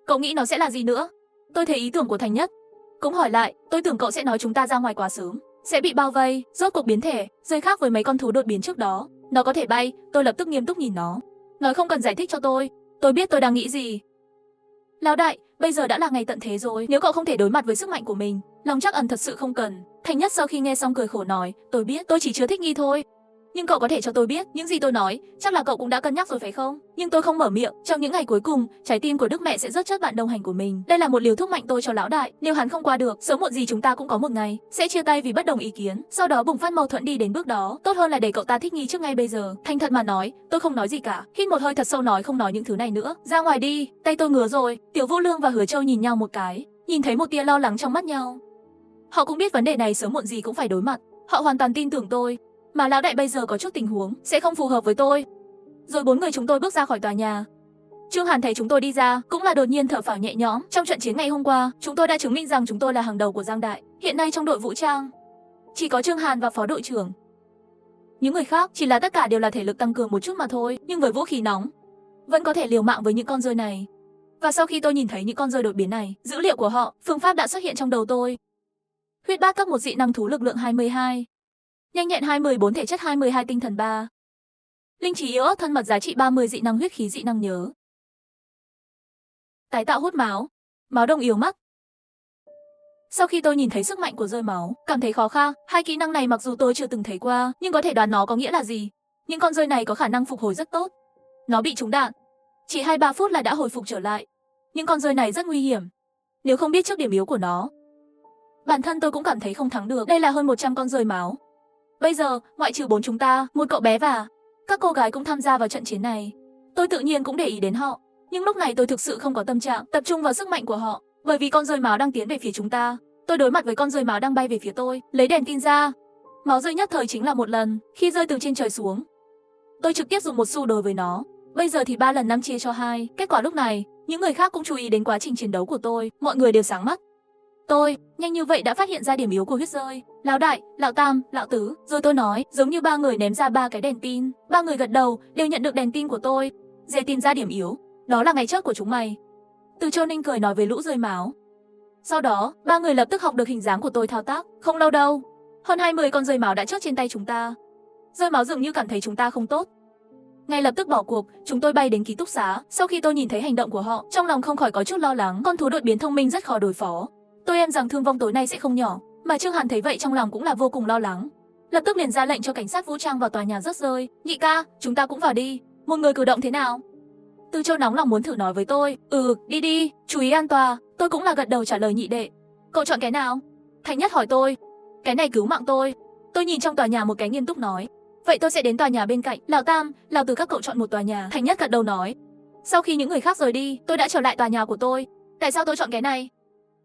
Cậu nghĩ nó sẽ là gì nữa? Tôi thấy ý tưởng của Thành Nhất. Cũng hỏi lại, tôi tưởng cậu sẽ nói chúng ta ra ngoài quá sớm, sẽ bị bao vây. Rốt cuộc biến thể rơi khác với mấy con thú đột biến trước đó. Nó có thể bay. Tôi lập tức nghiêm túc nhìn nó. Nói không cần giải thích cho tôi biết tôi đang nghĩ gì. Lão Đại, bây giờ đã là ngày tận thế rồi, nếu cậu không thể đối mặt với sức mạnh của mình, lòng trắc ẩn thật sự không cần. Thành Nhất sau khi nghe xong cười khổ nói, tôi biết, tôi chỉ chưa thích nghi thôi. Nhưng cậu có thể cho tôi biết, những gì tôi nói, chắc là cậu cũng đã cân nhắc rồi phải không? Nhưng tôi không mở miệng, trong những ngày cuối cùng, trái tim của Đức Mẹ sẽ rớt chất bạn đồng hành của mình. Đây là một liều thuốc mạnh tôi cho Lão Đại, nếu hắn không qua được, sớm muộn gì chúng ta cũng có một ngày sẽ chia tay vì bất đồng ý kiến, sau đó bùng phát mâu thuẫn đi đến bước đó. Tốt hơn là để cậu ta thích nghi trước ngay bây giờ. Thành thật mà nói, tôi không nói gì cả. Hít một hơi thật sâu nói không nói những thứ này nữa. Ra ngoài đi, tay tôi ngứa rồi. Tiểu Vũ Lương và Hứa Châu nhìn nhau một cái, nhìn thấy một tia lo lắng trong mắt nhau. Họ cũng biết vấn đề này sớm muộn gì cũng phải đối mặt. Họ hoàn toàn tin tưởng tôi. Mà Lão Đại bây giờ có chút tình huống sẽ không phù hợp với tôi. Rồi 4 người chúng tôi bước ra khỏi tòa nhà. Trương Hàn thấy chúng tôi đi ra, cũng là đột nhiên thở phào nhẹ nhõm. Trong trận chiến ngày hôm qua, chúng tôi đã chứng minh rằng chúng tôi là hàng đầu của Giang Đại. Hiện nay trong đội vũ trang, chỉ có Trương Hàn và phó đội trưởng. Những người khác chỉ là tất cả đều là thể lực tăng cường một chút mà thôi, nhưng với vũ khí nóng, vẫn có thể liều mạng với những con rơi này. Và sau khi tôi nhìn thấy những con rơi đột biến này, dữ liệu của họ, phương pháp đã xuất hiện trong đầu tôi. Huyết bát cấp 1 dị năng thú lực lượng 22. Nhanh nhẹn 214 thể chất 22 tinh thần 3. Linh trí yếu ớt thân mật giá trị 30 dị năng huyết khí dị năng nhớ. Tái tạo hút máu. Máu đông yếu mắt. Sau khi tôi nhìn thấy sức mạnh của rơi máu, cảm thấy khó khăn. Hai kỹ năng này mặc dù tôi chưa từng thấy qua, nhưng có thể đoán nó có nghĩa là gì. Những con rơi này có khả năng phục hồi rất tốt. Nó bị trúng đạn, chỉ 2-3 phút là đã hồi phục trở lại. Những con rơi này rất nguy hiểm. Nếu không biết trước điểm yếu của nó, bản thân tôi cũng cảm thấy không thắng được. Đây là hơn 100 con rơi máu. Bây giờ, ngoại trừ 4 chúng ta, một cậu bé và các cô gái cũng tham gia vào trận chiến này. Tôi tự nhiên cũng để ý đến họ. Nhưng lúc này tôi thực sự không có tâm trạng tập trung vào sức mạnh của họ. Bởi vì con rơi máu đang tiến về phía chúng ta. Tôi đối mặt với con rơi máu đang bay về phía tôi. Lấy đèn tin ra. Máu rơi nhất thời chính là một lần. Khi rơi từ trên trời xuống, tôi trực tiếp dùng một xu đối với nó. Bây giờ thì 3 lần 5 chia cho 2. Kết quả lúc này, những người khác cũng chú ý đến quá trình chiến đấu của tôi. Mọi người đều sáng mắt. Tôi, nhanh như vậy đã phát hiện ra điểm yếu của huyết rơi. Lão Đại, Lão Tam, Lão Tứ. Rồi tôi nói, giống như 3 người ném ra 3 cái đèn tin. 3 người gật đầu, đều nhận được đèn tin của tôi. Dễ tìm ra điểm yếu. Đó là ngày trước của chúng mày. Từ Châu Ninh cười nói với lũ rơi máu. Sau đó, 3 người lập tức học được hình dáng của tôi thao tác. Không lâu đâu, hơn 20 con rơi máu đã chớp trên tay chúng ta. Rơi máu dường như cảm thấy chúng ta không tốt, ngay lập tức bỏ cuộc. Chúng tôi bay đến ký túc xá. Sau khi tôi nhìn thấy hành động của họ, trong lòng không khỏi có chút lo lắng. Con thú đột biến thông minh rất khó đối phó. Tôi em rằng thương vong tối nay sẽ không nhỏ. Mà Trương Hàn thấy vậy trong lòng cũng là vô cùng lo lắng. lập tức liền ra lệnh cho cảnh sát vũ trang vào tòa nhà rớt rơi. Nhị ca, chúng ta cũng vào đi. Một người cử động thế nào? Từ Châu nóng lòng muốn thử nói với tôi. Đi đi, chú ý an toàn. Tôi cũng là gật đầu trả lời nhị đệ. Cậu chọn cái nào? Thành Nhất hỏi tôi. Cái này cứu mạng tôi. Tôi nhìn trong tòa nhà một cái nghiêm túc nói. Vậy tôi sẽ đến tòa nhà bên cạnh. Lào Tam, Lào Từ các cậu chọn một tòa nhà. Thành Nhất gật đầu nói. Sau khi những người khác rời đi, tôi đã trở lại tòa nhà của tôi. Tại sao tôi chọn cái này?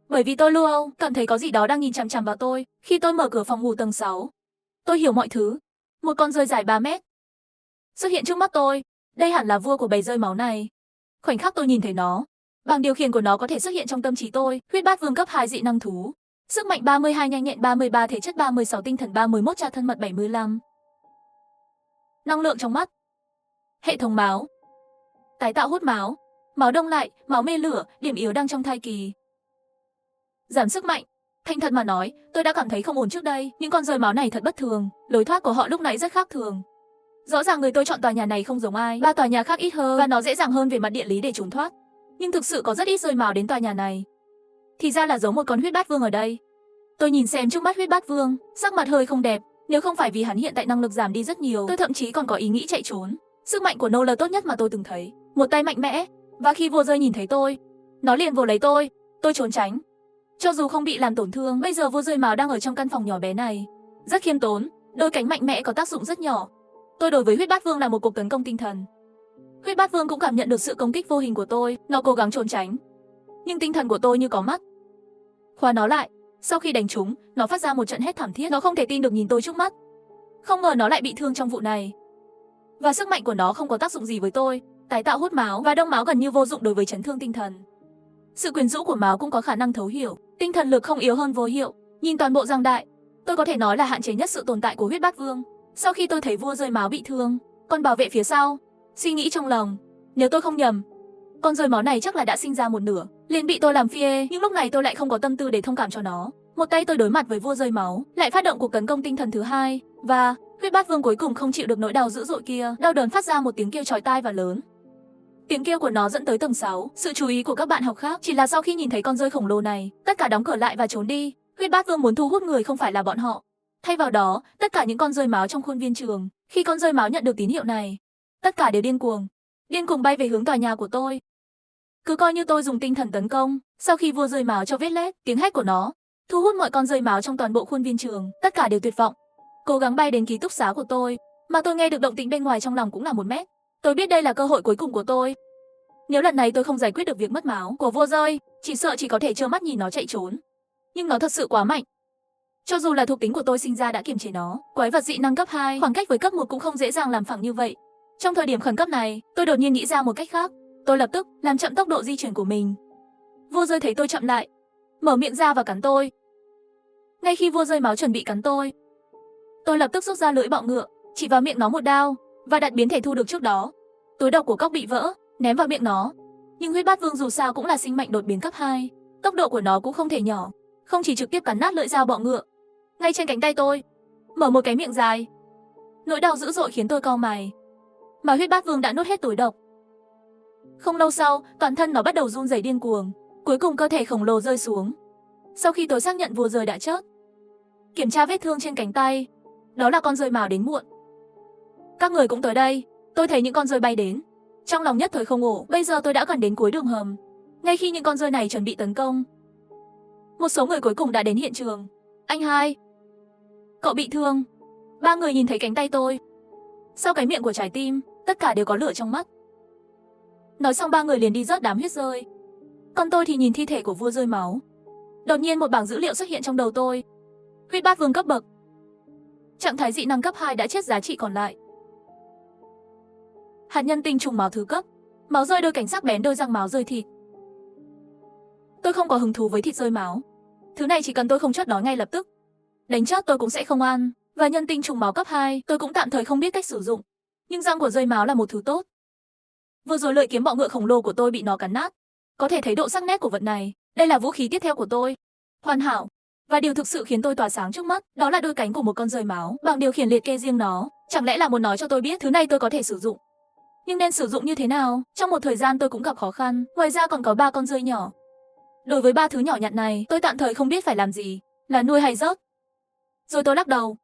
Bởi vì tôi Luo cảm thấy có gì đó đang nhìn chằm chằm vào tôi. Khi tôi mở cửa phòng ngủ tầng 6, tôi hiểu mọi thứ. Một con rơi dài 3 mét xuất hiện trước mắt tôi. Đây hẳn là vua của bầy rơi máu này. Khoảnh khắc tôi nhìn thấy nó, bảng điều khiển của nó có thể xuất hiện trong tâm trí tôi. Huyết bát vương cấp 2 dị năng thú. Sức mạnh 32, nhanh nhẹn 33, thể chất 36, tinh thần 31, tra thân mật 75. Năng lượng trong mắt. Hệ thống máu. Tái tạo hút máu. Máu đông lại, máu mê lửa, điểm yếu đang trong thai kỳ. Giảm sức mạnh. Thành thật mà nói, tôi đã cảm thấy không ổn trước đây. Những con rơi máu này thật bất thường. Lối thoát của họ lúc nãy rất khác thường. Rõ ràng người tôi chọn tòa nhà này không giống ai. 3 tòa nhà khác ít hơn và nó dễ dàng hơn về mặt địa lý để trốn thoát. Nhưng thực sự có rất ít rơi máu đến tòa nhà này. Thì ra là giấu một con huyết bát vương ở đây. Tôi nhìn xem trước mắt huyết bát vương, sắc mặt hơi không đẹp. Nếu không phải vì hắn hiện tại năng lực giảm đi rất nhiều, tôi thậm chí còn có ý nghĩ chạy trốn. Sức mạnh của Nô là tốt nhất mà tôi từng thấy. Một tay mạnh mẽ. Và khi vua rơi nhìn thấy tôi, nó liền vồ lấy tôi. Tôi trốn tránh. Cho dù không bị làm tổn thương, bây giờ vua rơi máu đang ở trong căn phòng nhỏ bé này. Rất khiêm tốn, đôi cánh mạnh mẽ có tác dụng rất nhỏ. Tôi đối với huyết bát vương là một cuộc tấn công tinh thần. Huyết bát vương cũng cảm nhận được sự công kích vô hình của tôi, nó cố gắng trốn tránh. Nhưng tinh thần của tôi như có mắt. Khóa nó lại. Sau khi đánh trúng, nó phát ra một trận hét thảm thiết. Nó không thể tin được nhìn tôi trước mắt. Không ngờ nó lại bị thương trong vụ này. Và sức mạnh của nó không có tác dụng gì với tôi. Tái tạo hút máu và đông máu gần như vô dụng đối với chấn thương tinh thần. Sự quyến rũ của máu cũng có khả năng thấu hiểu. Tinh thần lực không yếu hơn vô hiệu. Nhìn toàn bộ giang đại, tôi có thể nói là hạn chế nhất sự tồn tại của huyết bát vương. Sau khi tôi thấy vua rơi máu bị thương, còn bảo vệ phía sau, suy nghĩ trong lòng, nếu tôi không nhầm, con rơi máu này chắc là đã sinh ra một nửa, liền bị tôi làm phê, nhưng lúc này tôi lại không có tâm tư để thông cảm cho nó. Một tay tôi đối mặt với vua rơi máu, lại phát động cuộc tấn công tinh thần thứ hai, và huyết bát vương cuối cùng không chịu được nỗi đau dữ dội kia, đau đớn phát ra một tiếng kêu chói tai và lớn. Tiếng kêu của nó dẫn tới tầng 6, sự chú ý của các bạn học khác chỉ là sau khi nhìn thấy con rơi khổng lồ này, tất cả đóng cửa lại và trốn đi. Huyết bát vương muốn thu hút người không phải là bọn họ. Thay vào đó, tất cả những con rơi máu trong khuôn viên trường, khi con rơi máu nhận được tín hiệu này, tất cả đều điên cuồng bay về hướng tòa nhà của tôi. Cứ coi như tôi dùng tinh thần tấn công, sau khi vua rơi máu cho vết lết, tiếng hét của nó thu hút mọi con rơi máu trong toàn bộ khuôn viên trường, tất cả đều tuyệt vọng, cố gắng bay đến ký túc xá của tôi, mà tôi nghe được động tĩnh bên ngoài trong lòng cũng là 1 mét. Tôi biết đây là cơ hội cuối cùng của tôi. Nếu lần này tôi không giải quyết được việc mất máu của vua rơi, chỉ sợ chỉ có thể trơ mắt nhìn nó chạy trốn. Nhưng nó thật sự quá mạnh. Cho dù là thuộc tính của tôi sinh ra đã kiềm chế nó, quái vật dị năng cấp 2, khoảng cách với cấp 1 cũng không dễ dàng làm phẳng như vậy. Trong thời điểm khẩn cấp này, tôi đột nhiên nghĩ ra một cách khác. Tôi lập tức làm chậm tốc độ di chuyển của mình. Vua rơi thấy tôi chậm lại, mở miệng ra và cắn tôi. Ngay khi vua rơi máu chuẩn bị cắn tôi lập tức rút ra lưỡi bọ ngựa, chỉ vào miệng nó một đao và đặt biến thể thu được trước đó. Túi độc của cóc bị vỡ, ném vào miệng nó. Nhưng huyết bát vương dù sao cũng là sinh mệnh đột biến cấp 2, tốc độ của nó cũng không thể nhỏ, không chỉ trực tiếp cắn nát lưỡi dao bọ ngựa ngay trên cánh tay tôi, mở một cái miệng dài. Nỗi đau dữ dội khiến tôi cau mày. Mà huyết bát vương đã nuốt hết túi độc. Không lâu sau, toàn thân nó bắt đầu run rẩy điên cuồng, cuối cùng cơ thể khổng lồ rơi xuống. Sau khi tôi xác nhận vua rơi đã chết, kiểm tra vết thương trên cánh tay, đó là con rơi mào đến muộn. Các người cũng tới đây. Tôi thấy những con rơi bay đến, trong lòng nhất thời không ổn. Bây giờ tôi đã gần đến cuối đường hầm. Ngay khi những con rơi này chuẩn bị tấn công, một số người cuối cùng đã đến hiện trường. Anh hai, cậu bị thương. 3 người nhìn thấy cánh tay tôi. Sau cái miệng của trái tim, tất cả đều có lửa trong mắt. Nói xong 3 người liền đi rớt đám huyết rơi. Còn tôi thì nhìn thi thể của vua rơi máu. Đột nhiên một bảng dữ liệu xuất hiện trong đầu tôi. Huyết bát vương cấp bậc, trạng thái dị năng cấp 2 đã chết, giá trị còn lại. Hạt nhân tinh trùng máu thứ cấp, máu rơi đôi cánh sắc bén, đôi răng máu rơi thịt. Tôi không có hứng thú với thịt rơi máu. Thứ này chỉ cần tôi không chốt đói ngay lập tức, đánh chót tôi cũng sẽ không ăn. Và nhân tinh trùng máu cấp 2, tôi cũng tạm thời không biết cách sử dụng. Nhưng răng của rơi máu là một thứ tốt. Vừa rồi lợi kiếm bọ ngựa khổng lồ của tôi bị nó cắn nát. Có thể thấy độ sắc nét của vật này. Đây là vũ khí tiếp theo của tôi. Hoàn hảo. Và điều thực sự khiến tôi tỏa sáng trước mắt, đó là đôi cánh của một con rơi máu, bằng điều khiển liệt kê riêng nó. Chẳng lẽ là muốn nói cho tôi biết thứ này tôi có thể sử dụng? Nhưng nên sử dụng như thế nào? Trong một thời gian tôi cũng gặp khó khăn. Ngoài ra còn có 3 con rơi nhỏ. Đối với 3 thứ nhỏ nhặt này, tôi tạm thời không biết phải làm gì, là nuôi hay rớt. Rồi tôi lắc đầu.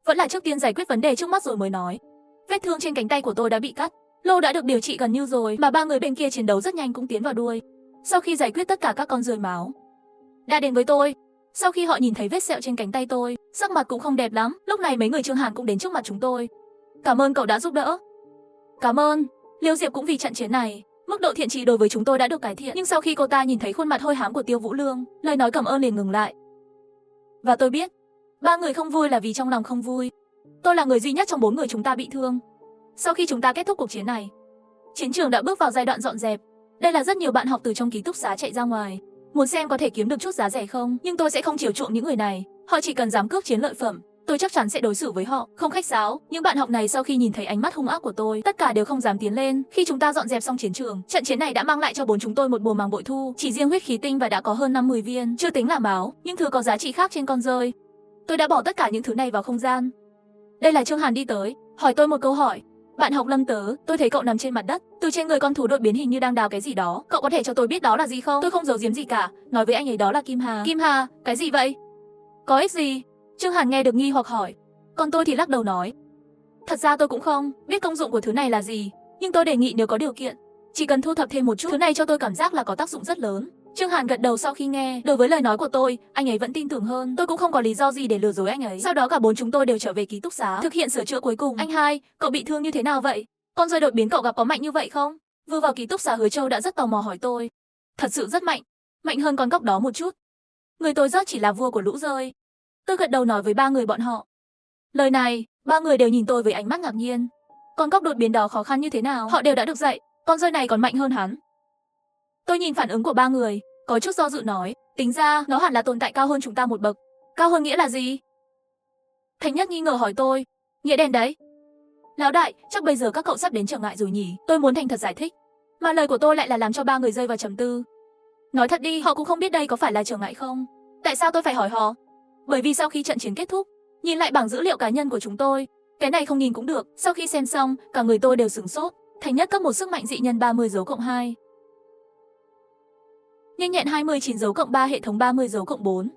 Vẫn là trước tiên giải quyết vấn đề trước mắt rồi mới nói. Vết thương trên cánh tay của tôi đã bị cắt, lô đã được điều trị gần như rồi, mà ba người bên kia chiến đấu rất nhanh cũng tiến vào đuôi. Sau khi giải quyết tất cả các con rơi máu đã đến với tôi. Sau khi họ nhìn thấy vết sẹo trên cánh tay tôi, sắc mặt cũng không đẹp lắm. Lúc này mấy người Trương Hàn cũng đến trước mặt chúng tôi. Cảm ơn cậu đã giúp đỡ. Cảm ơn. Liêu Diệp cũng vì trận chiến này, mức độ thiện trí đối với chúng tôi đã được cải thiện. Nhưng sau khi cô ta nhìn thấy khuôn mặt hôi hám của Tiêu Vũ Lương, lời nói cảm ơn liền ngừng lại. Và tôi biết, ba người không vui là vì trong lòng không vui. Tôi là người duy nhất trong 4 người chúng ta bị thương. Sau khi chúng ta kết thúc cuộc chiến này, chiến trường đã bước vào giai đoạn dọn dẹp. Đây là rất nhiều bạn học từ trong ký túc xá chạy ra ngoài, muốn xem có thể kiếm được chút giá rẻ không. Nhưng tôi sẽ không chiều chuộng những người này. Họ chỉ cần dám cướp chiến lợi phẩm, tôi chắc chắn sẽ đối xử với họ không khách sáo. Những bạn học này sau khi nhìn thấy ánh mắt hung ác của tôi, tất cả đều không dám tiến lên. Khi chúng ta dọn dẹp xong chiến trường, trận chiến này đã mang lại cho bốn chúng tôi một mùa màng bội thu. Chỉ riêng huyết khí tinh và đã có hơn 50 viên, chưa tính là máu, những thứ có giá trị khác trên con rơi. Tôi đã bỏ tất cả những thứ này vào không gian. Đây là Trương Hàn đi tới, hỏi tôi một câu hỏi. Bạn học Lâm Tớ, tôi thấy cậu nằm trên mặt đất, từ trên người con thú đột biến hình như đang đào cái gì đó. Cậu có thể cho tôi biết đó là gì không? Tôi không giấu giếm gì cả, nói với anh ấy đó là Kim Hà. Kim Hà, cái gì vậy? Có ích gì? Trương Hàn nghe được nghi hoặc hỏi. Còn tôi thì lắc đầu nói. Thật ra tôi cũng không biết công dụng của thứ này là gì, nhưng tôi đề nghị nếu có điều kiện, chỉ cần thu thập thêm một chút, thứ này cho tôi cảm giác là có tác dụng rất lớn. Trương Hàn gật đầu sau khi nghe. Đối với lời nói của tôi, anh ấy vẫn tin tưởng hơn. Tôi cũng không có lý do gì để lừa dối anh ấy. Sau đó cả bốn chúng tôi đều trở về ký túc xá, thực hiện sửa chữa cuối cùng. Anh hai, cậu bị thương như thế nào vậy? Con rơi đột biến cậu gặp có mạnh như vậy không? Vừa vào ký túc xá Hứa Châu đã rất tò mò hỏi tôi. Thật sự rất mạnh, mạnh hơn con cóc đó một chút. Người tôi rớt chỉ là vua của lũ rơi. Tôi gật đầu nói với ba người bọn họ. Lời này, ba người đều nhìn tôi với ánh mắt ngạc nhiên. Con cóc đột biến đó khó khăn như thế nào? Họ đều đã được dạy, con rơi này còn mạnh hơn hắn. Tôi nhìn phản ứng của ba người, có chút do dự nói, tính ra nó hẳn là tồn tại cao hơn chúng ta một bậc. Cao hơn nghĩa là gì? Thành Nhất nghi ngờ hỏi tôi. Nghĩa đen đấy. Lão đại, chắc bây giờ các cậu sắp đến trở ngại rồi nhỉ? Tôi muốn thành thật giải thích, mà lời của tôi lại là làm cho ba người rơi vào trầm tư. Nói thật đi, họ cũng không biết đây có phải là trở ngại không. Tại sao tôi phải hỏi họ? Bởi vì sau khi trận chiến kết thúc, nhìn lại bảng dữ liệu cá nhân của chúng tôi, cái này không nhìn cũng được. Sau khi xem xong, cả người tôi đều sửng sốt. Thành Nhất cấp một sức mạnh dị nhân 30 dấu cộng 2. Nhanh nhẹn 29 dấu cộng 3, hệ thống 30 dấu cộng 4.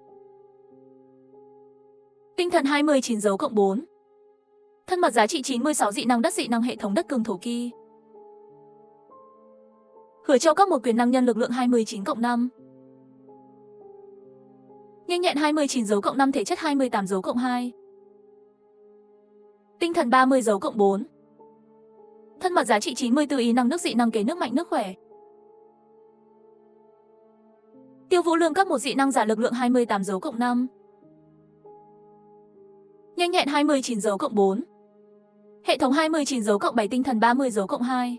Tinh thần 29 dấu cộng 4. Thân mật giá trị 96, dị năng đất, dị năng hệ thống đất cường thổ kỳ. Hứa Châu cấp một quyền năng nhân lực lượng 29 cộng 5. Nhanh nhẹn 29 dấu cộng 5, thể chất 28 dấu cộng 2. Tinh thần 30 dấu cộng 4. Thân mật giá trị 94, ý năng nước, dị năng kế nước mạnh nước khỏe. Tiêu Vũ Lương cấp một dị năng giả lực lượng 28 dấu cộng 5. Nhanh nhẹn 29 dấu cộng 4. Hệ thống 29 dấu cộng 7, tinh thần 30 dấu cộng 2.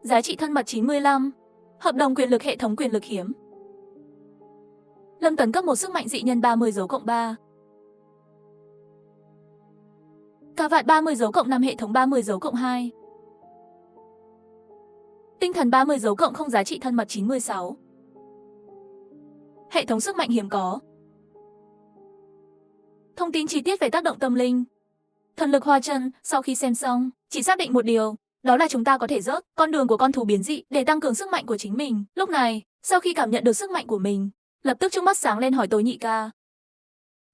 Giá trị thân mật 95. Hợp đồng quyền lực, hệ thống quyền lực hiếm. Lâm Tấn cấp một sức mạnh dị nhân 30 dấu cộng 3. Cà vạt 30 dấu cộng 5, hệ thống 30 dấu cộng 2. Tinh thần 30 dấu cộng 0, giá trị thân mật 96. Hệ thống sức mạnh hiếm có. Thông tin chi tiết về tác động tâm linh. Thần lực hoa chân, sau khi xem xong, chỉ xác định một điều, đó là chúng ta có thể rớt con đường của con thú biến dị để tăng cường sức mạnh của chính mình. Lúc này, sau khi cảm nhận được sức mạnh của mình, lập tức trước mắt sáng lên hỏi tôi Nhị ca.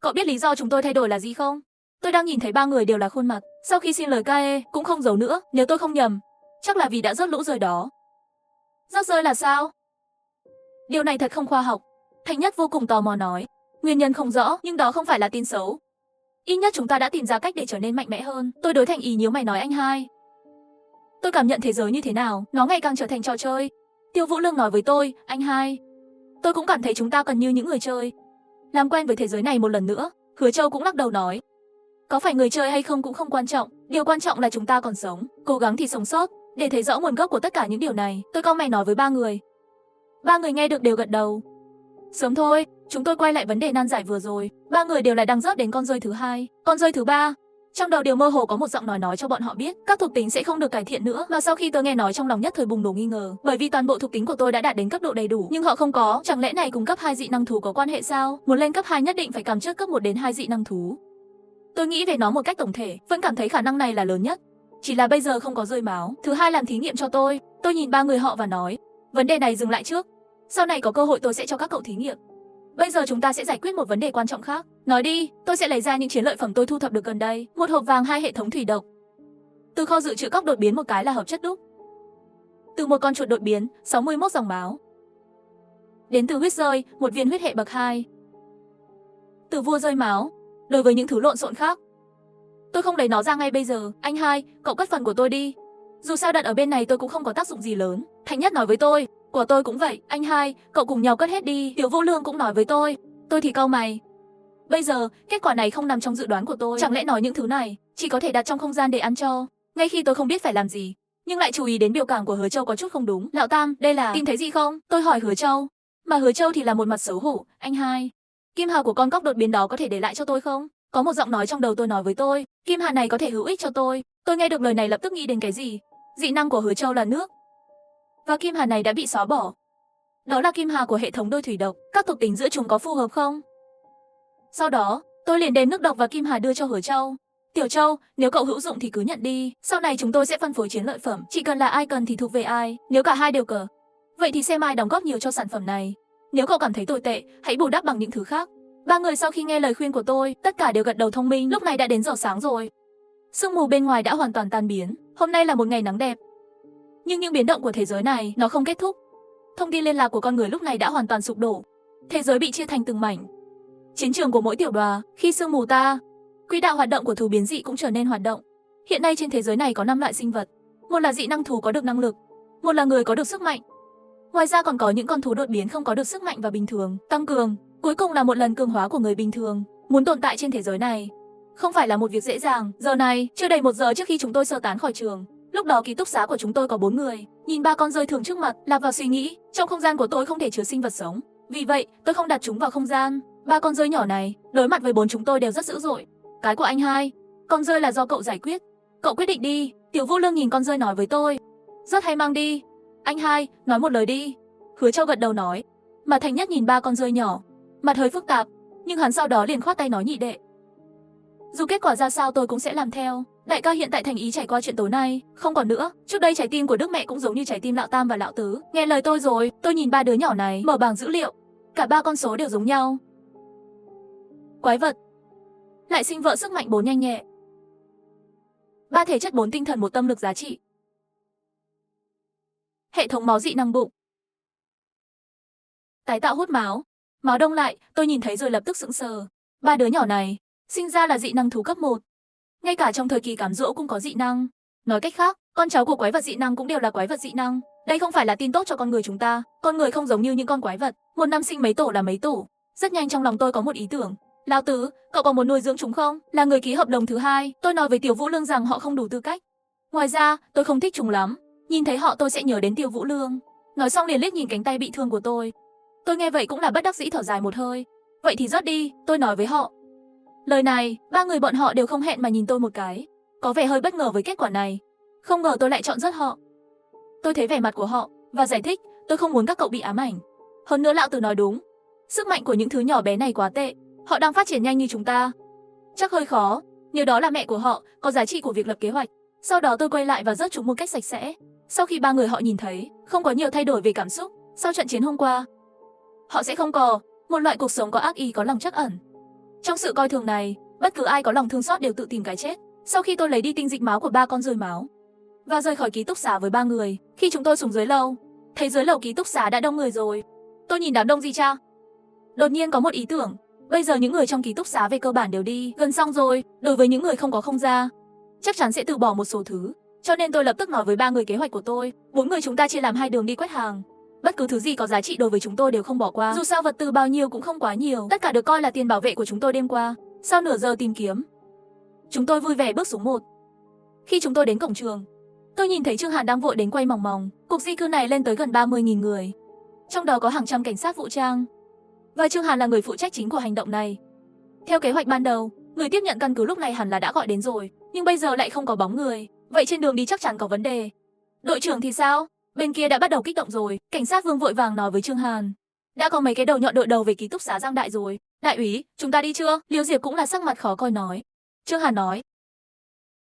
Cậu biết lý do chúng tôi thay đổi là gì không? Tôi đang nhìn thấy ba người đều là khuôn mặt, sau khi xin lời ca cũng không giấu nữa, nếu tôi không nhầm, chắc là vì đã rớt lũ rơi đó. Rớt rơi là sao? Điều này thật không khoa học. Thành Nhất vô cùng tò mò nói. Nguyên nhân không rõ, nhưng đó không phải là tin xấu. Ít nhất chúng ta đã tìm ra cách để trở nên mạnh mẽ hơn. Tôi đối Thành Ý nhíu mày nói, anh hai, tôi cảm nhận thế giới như thế nào, nó ngày càng trở thành trò chơi. Tiêu Vũ Lương nói với tôi, anh hai, tôi cũng cảm thấy chúng ta cần như những người chơi, làm quen với thế giới này một lần nữa. Hứa Châu cũng lắc đầu nói, có phải người chơi hay không cũng không quan trọng, điều quan trọng là chúng ta còn sống, cố gắng thì sống sót, để thấy rõ nguồn gốc của tất cả những điều này. Tôi cau mày nói với ba người. Ba người nghe được đều gật đầu. Sớm thôi, chúng tôi quay lại vấn đề nan giải vừa rồi. Ba người đều lại đang rớt đến con rơi thứ hai, con rơi thứ ba. Trong đầu đều mơ hồ có một giọng nói cho bọn họ biết các thuộc tính sẽ không được cải thiện nữa. Mà sau khi tôi nghe nói, trong lòng nhất thời bùng nổ nghi ngờ, bởi vì toàn bộ thuộc tính của tôi đã đạt đến cấp độ đầy đủ, nhưng họ không có. Chẳng lẽ này cùng cấp 2 dị năng thú có quan hệ sao? Muốn lên cấp 2 nhất định phải cầm trước cấp 1 đến 2 dị năng thú. Tôi nghĩ về nó một cách tổng thể, vẫn cảm thấy khả năng này là lớn nhất. Chỉ là bây giờ không có rơi máu. Thứ hai làm thí nghiệm cho tôi. Tôi nhìn ba người họ và nói, vấn đề này dừng lại trước. Sau này có cơ hội tôi sẽ cho các cậu thí nghiệm. Bây giờ chúng ta sẽ giải quyết một vấn đề quan trọng khác. Nói đi, tôi sẽ lấy ra những chiến lợi phẩm tôi thu thập được gần đây. Một hộp vàng, 2 hệ thống thủy độc. Từ kho dự trữ cóc đột biến một cái là hợp chất đúc. Từ một con chuột đột biến, 61 dòng máu. Đến từ huyết rơi, một viên huyết hệ bậc 2. Từ vua rơi máu. Đối với những thứ lộn xộn khác, tôi không lấy nó ra ngay bây giờ. Anh hai, cậu cất phần của tôi đi. Dù sao đặt ở bên này tôi cũng không có tác dụng gì lớn. Thành Nhất nói với tôi, của tôi cũng vậy. Anh hai, cậu cùng nhau cất hết đi. Tiểu Vô Lương cũng nói với tôi thì cau mày. Bây giờ, kết quả này không nằm trong dự đoán của tôi. Chẳng lẽ nói những thứ này chỉ có thể đặt trong không gian để ăn cho? Ngay khi tôi không biết phải làm gì, nhưng lại chú ý đến biểu cảm của Hứa Châu có chút không đúng. Lão Tam, đây là tìm thấy gì không? Tôi hỏi Hứa Châu, mà Hứa Châu thì là một mặt xấu hổ. Anh hai, kim hà của con cóc đột biến đó có thể để lại cho tôi không? Có một giọng nói trong đầu tôi nói với tôi, kim hà này có thể hữu ích cho tôi. Tôi nghe được lời này lập tức nghĩ đến cái gì? Dị năng của Hứa Châu là nước, và kim hà này đã bị xóa bỏ. Đó là kim hà của hệ thống đôi thủy độc. Các thuộc tính giữa chúng có phù hợp không? Sau đó, tôi liền đem nước độc và kim hà đưa cho Hứa Châu. Tiểu Châu, nếu cậu hữu dụng thì cứ nhận đi. Sau này chúng tôi sẽ phân phối chiến lợi phẩm. Chỉ cần là ai cần thì thuộc về ai. Nếu cả hai đều cờ, vậy thì xem ai đóng góp nhiều cho sản phẩm này. Nếu cậu cảm thấy tồi tệ, hãy bù đắp bằng những thứ khác. Ba người sau khi nghe lời khuyên của tôi, tất cả đều gật đầu thông minh. Lúc này đã đến giờ sáng rồi. Sương mù bên ngoài đã hoàn toàn tan biến. Hôm nay là một ngày nắng đẹp. Nhưng những biến động của thế giới này, nó không kết thúc. Thông tin liên lạc của con người lúc này đã hoàn toàn sụp đổ. Thế giới bị chia thành từng mảnh. Chiến trường của mỗi tiểu đòa, khi sương mù ta, quỹ đạo hoạt động của thú biến dị cũng trở nên hoạt động. Hiện nay trên thế giới này có 5 loại sinh vật. Một là dị năng thú có được năng lực, một là người có được sức mạnh. Ngoài ra còn có những con thú đột biến không có được sức mạnh và bình thường, tăng cường. Cuối cùng là một lần cường hóa của người bình thường. Muốn tồn tại trên thế giới này không phải là một việc dễ dàng. Giờ này, chưa đầy 1 giờ trước khi chúng tôi sơ tán khỏi trường. Lúc đó ký túc xá của chúng tôi có 4 người. Nhìn 3 con rơi thường trước mặt, lạc vào suy nghĩ, trong không gian của tôi không thể chứa sinh vật sống. Vì vậy, tôi không đặt chúng vào không gian. 3 con rơi nhỏ này, đối mặt với 4 chúng tôi đều rất dữ dội. Cái của anh hai, con rơi là do cậu giải quyết. Cậu quyết định đi. Tiểu Vô Lương nhìn con rơi nói với tôi. Rất hay, mang đi. Anh hai, nói một lời đi. Hứa Châu gật đầu nói. Mà Thành Nhất nhìn 3 con rơi nhỏ, mặt hơi phức tạp, nhưng hắn sau đó liền khoát tay nói, nhị đệ, dù kết quả ra sao tôi cũng sẽ làm theo. Đại ca hiện tại thành ý trải qua chuyện tối nay, không còn nữa. Trước đây trái tim của Đức mẹ cũng giống như trái tim lão Tam và lão Tứ. Nghe lời tôi rồi, tôi nhìn 3 đứa nhỏ này, mở bảng dữ liệu. Cả 3 con số đều giống nhau. Quái vật, lại sinh vợ sức mạnh 4 nhanh nhẹ, 3 thể chất 4 tinh thần 1 tâm lực giá trị. Hệ thống máu dị năng bụng. Tái tạo hút máu. Máu đông lại, tôi nhìn thấy rồi lập tức sững sờ. 3 đứa nhỏ này sinh ra là dị năng thú cấp 1. Ngay cả trong thời kỳ cám dỗ cũng có dị năng. Nói cách khác, con cháu của quái vật dị năng cũng đều là quái vật dị năng. Đây không phải là tin tốt cho con người chúng ta. Con người không giống như những con quái vật, một năm sinh mấy tổ là mấy tổ. Rất nhanh trong lòng tôi có một ý tưởng. Lão Tứ, cậu có muốn nuôi dưỡng chúng không? Là người ký hợp đồng thứ hai, tôi nói với Tiểu Vũ Lương rằng họ không đủ tư cách. Ngoài ra, tôi không thích chúng lắm. Nhìn thấy họ tôi sẽ nhớ đến Tiểu Vũ Lương. Nói xong liền liếc nhìn cánh tay bị thương của tôi. Tôi nghe vậy cũng là bất đắc dĩ thở dài một hơi. Vậy thì rớt đi, tôi nói với họ. Lời này, 3 người bọn họ đều không hẹn mà nhìn tôi một cái. Có vẻ hơi bất ngờ với kết quả này. Không ngờ tôi lại chọn rớt họ. Tôi thấy vẻ mặt của họ và giải thích, tôi không muốn các cậu bị ám ảnh. Hơn nữa lão Tử nói đúng. Sức mạnh của những thứ nhỏ bé này quá tệ. Họ đang phát triển nhanh như chúng ta, chắc hơi khó. Nếu đó là mẹ của họ, có giá trị của việc lập kế hoạch. Sau đó tôi quay lại và rớt chúng một cách sạch sẽ. Sau khi 3 người họ nhìn thấy, không có nhiều thay đổi về cảm xúc. Sau trận chiến hôm qua, họ sẽ không có một loại cuộc sống có ác ý có lòng trắc ẩn. Trong sự coi thường này, bất cứ ai có lòng thương xót đều tự tìm cái chết. Sau khi tôi lấy đi tinh dịch máu của 3 con rơi máu và rời khỏi ký túc xá với 3 người, khi chúng tôi xuống dưới lầu, thấy dưới lầu ký túc xá đã đông người rồi. Tôi nhìn đám đông gì cha? Đột nhiên có một ý tưởng. Bây giờ những người trong ký túc xá về cơ bản đều đi gần xong rồi. Đối với những người không có không gian, chắc chắn sẽ từ bỏ một số thứ. Cho nên tôi lập tức nói với 3 người kế hoạch của tôi. 4 người chúng ta chia làm 2 đường đi quét hàng. Bất cứ thứ gì có giá trị đối với chúng tôi đều không bỏ qua. Dù sao vật tư bao nhiêu cũng không quá nhiều. Tất cả được coi là tiền bảo vệ của chúng tôi đêm qua. Sau nửa giờ tìm kiếm, chúng tôi vui vẻ bước xuống 1. Khi chúng tôi đến cổng trường, tôi nhìn thấy Trương Hàn đang vội đến quay mòng mòng. Cuộc di cư này lên tới gần 30.000 người. Trong đó có hàng trăm cảnh sát vũ trang. Và Trương Hàn là người phụ trách chính của hành động này. Theo kế hoạch ban đầu, người tiếp nhận căn cứ lúc này hẳn là đã gọi đến rồi. Nhưng bây giờ lại không có bóng người. Vậy trên đường đi chắc chắn có vấn đề. Đội trưởng thì sao? Bên kia đã bắt đầu kích động rồi. Cảnh sát Vương vội vàng nói với Trương Hàn. Đã có mấy cái đầu nhọn đội đầu về ký túc xá Giang Đại rồi. Đại úy, chúng ta đi chưa? Liêu Diệp cũng là sắc mặt khó coi nói. Trương Hàn nói.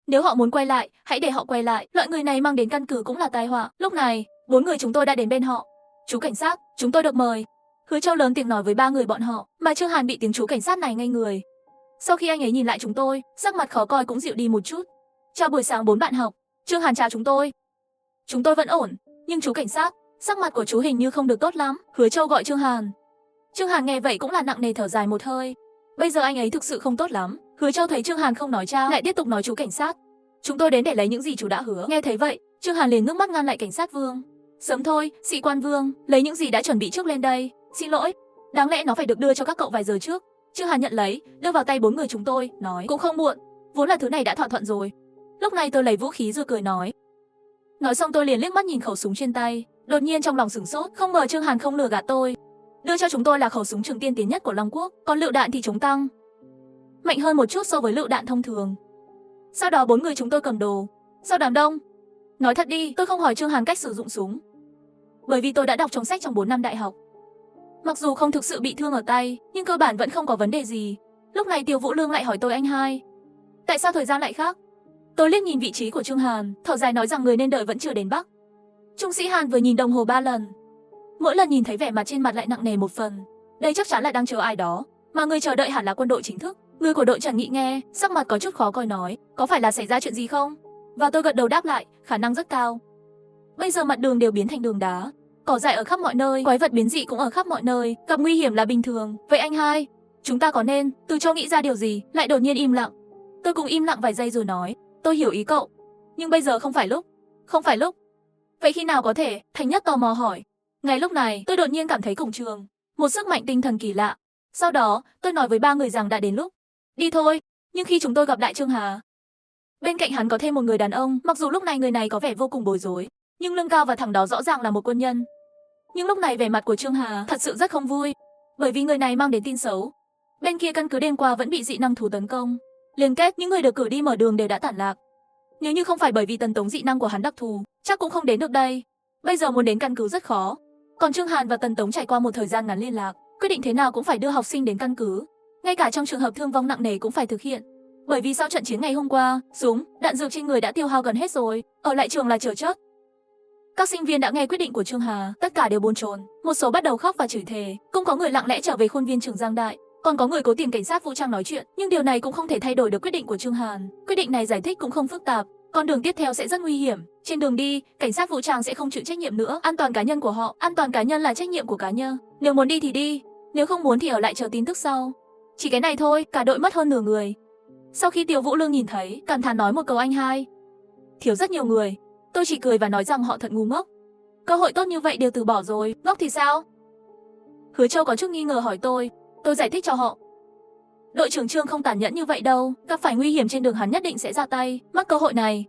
Nếu họ muốn quay lại, hãy để họ quay lại. Loại người này mang đến căn cứ cũng là tai họa. Lúc này, 4 người chúng tôi đã đến bên họ. Chú cảnh sát, chúng tôi được mời. Hứa Châu lớn tiếng nói với ba người bọn họ, mà Trương Hàn bị tiếng chú cảnh sát này ngây người. Sau khi anh ấy nhìn lại chúng tôi, sắc mặt khó coi cũng dịu đi một chút. Chào buổi sáng 4 bạn học. Trương Hàn chào chúng tôi. Chúng tôi vẫn ổn, nhưng chú cảnh sát, sắc mặt của chú hình như không được tốt lắm. Hứa Châu gọi Trương Hàn. Trương Hàn nghe vậy cũng là nặng nề thở dài một hơi. Bây giờ anh ấy thực sự không tốt lắm. Hứa Châu thấy Trương Hàn không nói cha, lại tiếp tục nói chú cảnh sát. Chúng tôi đến để lấy những gì chú đã hứa. Nghe thấy vậy, Trương Hàn liền nước mắt ngăn lại cảnh sát Vương. Sớm thôi, sĩ quan Vương, lấy những gì đã chuẩn bị trước lên đây. Xin lỗi, đáng lẽ nó phải được đưa cho các cậu vài giờ trước. Trương Hàn nhận lấy, đưa vào tay 4 người chúng tôi, nói cũng không muộn, vốn là thứ này đã thỏa thuận rồi. Lúc này tôi lấy vũ khí rồi cười nói. Nói xong tôi liền liếc mắt nhìn khẩu súng trên tay, đột nhiên trong lòng sửng sốt, không ngờ Trương Hàn không lừa gạt tôi. Đưa cho chúng tôi là khẩu súng trường tiên tiến nhất của Long Quốc, còn lựu đạn thì chống tăng mạnh hơn một chút so với lựu đạn thông thường. Sau đó 4 người chúng tôi cầm đồ. Sau đám đông, nói thật đi, tôi không hỏi Trương Hàn cách sử dụng súng, bởi vì tôi đã đọc trong sách trong 4 năm đại học. Mặc dù không thực sự bị thương ở tay, nhưng cơ bản vẫn không có vấn đề gì. Lúc này Tiêu Vũ Lương lại hỏi tôi anh hai, tại sao thời gian lại khác? Tôi liếc nhìn vị trí của Trương Hàn, thở dài nói rằng người nên đợi vẫn chưa đến Bắc. Trung sĩ Hàn vừa nhìn đồng hồ 3 lần. Mỗi lần nhìn thấy vẻ mặt trên mặt lại nặng nề một phần. Đây chắc chắn là đang chờ ai đó, mà người chờ đợi hẳn là quân đội chính thức. Người của đội Trần Nghị nghe, sắc mặt có chút khó coi nói, có phải là xảy ra chuyện gì không? Và tôi gật đầu đáp lại, khả năng rất cao. Bây giờ mặt đường đều biến thành đường đá, cỏ dại ở khắp mọi nơi, quái vật biến dị cũng ở khắp mọi nơi, gặp nguy hiểm là bình thường. Vậy anh hai, chúng ta có nên? Từ Châu nghĩ ra điều gì, lại đột nhiên im lặng. Tôi cũng im lặng vài giây rồi nói, tôi hiểu ý cậu, nhưng bây giờ không phải lúc. Không phải lúc. Vậy khi nào có thể? Thành Nhất tò mò hỏi. Ngay lúc này, tôi đột nhiên cảm thấy cổng trường một sức mạnh tinh thần kỳ lạ. Sau đó, tôi nói với ba người rằng đã đến lúc. Đi thôi. Nhưng khi chúng tôi gặp lại Trương Hà, bên cạnh hắn có thêm một người đàn ông, mặc dù lúc này người này có vẻ vô cùng bối rối, nhưng lưng cao và thẳng đó rõ ràng là một quân nhân. Nhưng lúc này vẻ mặt của Trương Hà thật sự rất không vui, bởi vì người này mang đến tin xấu. Bên kia căn cứ đêm qua vẫn bị dị năng thú tấn công. Liên kết những người được cử đi mở đường đều đã tản lạc. Nếu như không phải bởi vì tấn tống dị năng của hắn đặc thù, chắc cũng không đến được đây. Bây giờ muốn đến căn cứ rất khó. Còn Trương Hàn và Tần Tống trải qua một thời gian ngắn liên lạc, quyết định thế nào cũng phải đưa học sinh đến căn cứ. Ngay cả trong trường hợp thương vong nặng nề cũng phải thực hiện. Bởi vì sau trận chiến ngày hôm qua, súng, đạn dược trên người đã tiêu hao gần hết rồi, ở lại trường là chờ chết. Các sinh viên đã nghe quyết định của Trương Hà, tất cả đều bồn chồn, một số bắt đầu khóc và chửi thề, cũng có người lặng lẽ trở về khuôn viên trường Giang Đại, còn có người cố tìm cảnh sát vũ trang nói chuyện, nhưng điều này cũng không thể thay đổi được quyết định của Trương Hàn. Quyết định này giải thích cũng không phức tạp, con đường tiếp theo sẽ rất nguy hiểm, trên đường đi, cảnh sát vũ trang sẽ không chịu trách nhiệm nữa, an toàn cá nhân của họ, an toàn cá nhân là trách nhiệm của cá nhân. Nếu muốn đi thì đi, nếu không muốn thì ở lại chờ tin tức sau. Chỉ cái này thôi, cả đội mất hơn nửa người. Sau khi Tiêu Vũ Lương nhìn thấy, cảm thán nói một câu anh hai, thiếu rất nhiều người. Tôi chỉ cười và nói rằng họ thật ngu ngốc. Cơ hội tốt như vậy đều từ bỏ rồi, ngốc thì sao? Hứa Châu có chút nghi ngờ hỏi tôi giải thích cho họ. Đội trưởng Trương không tàn nhẫn như vậy đâu, gặp phải nguy hiểm trên đường hắn nhất định sẽ ra tay, mất cơ hội này.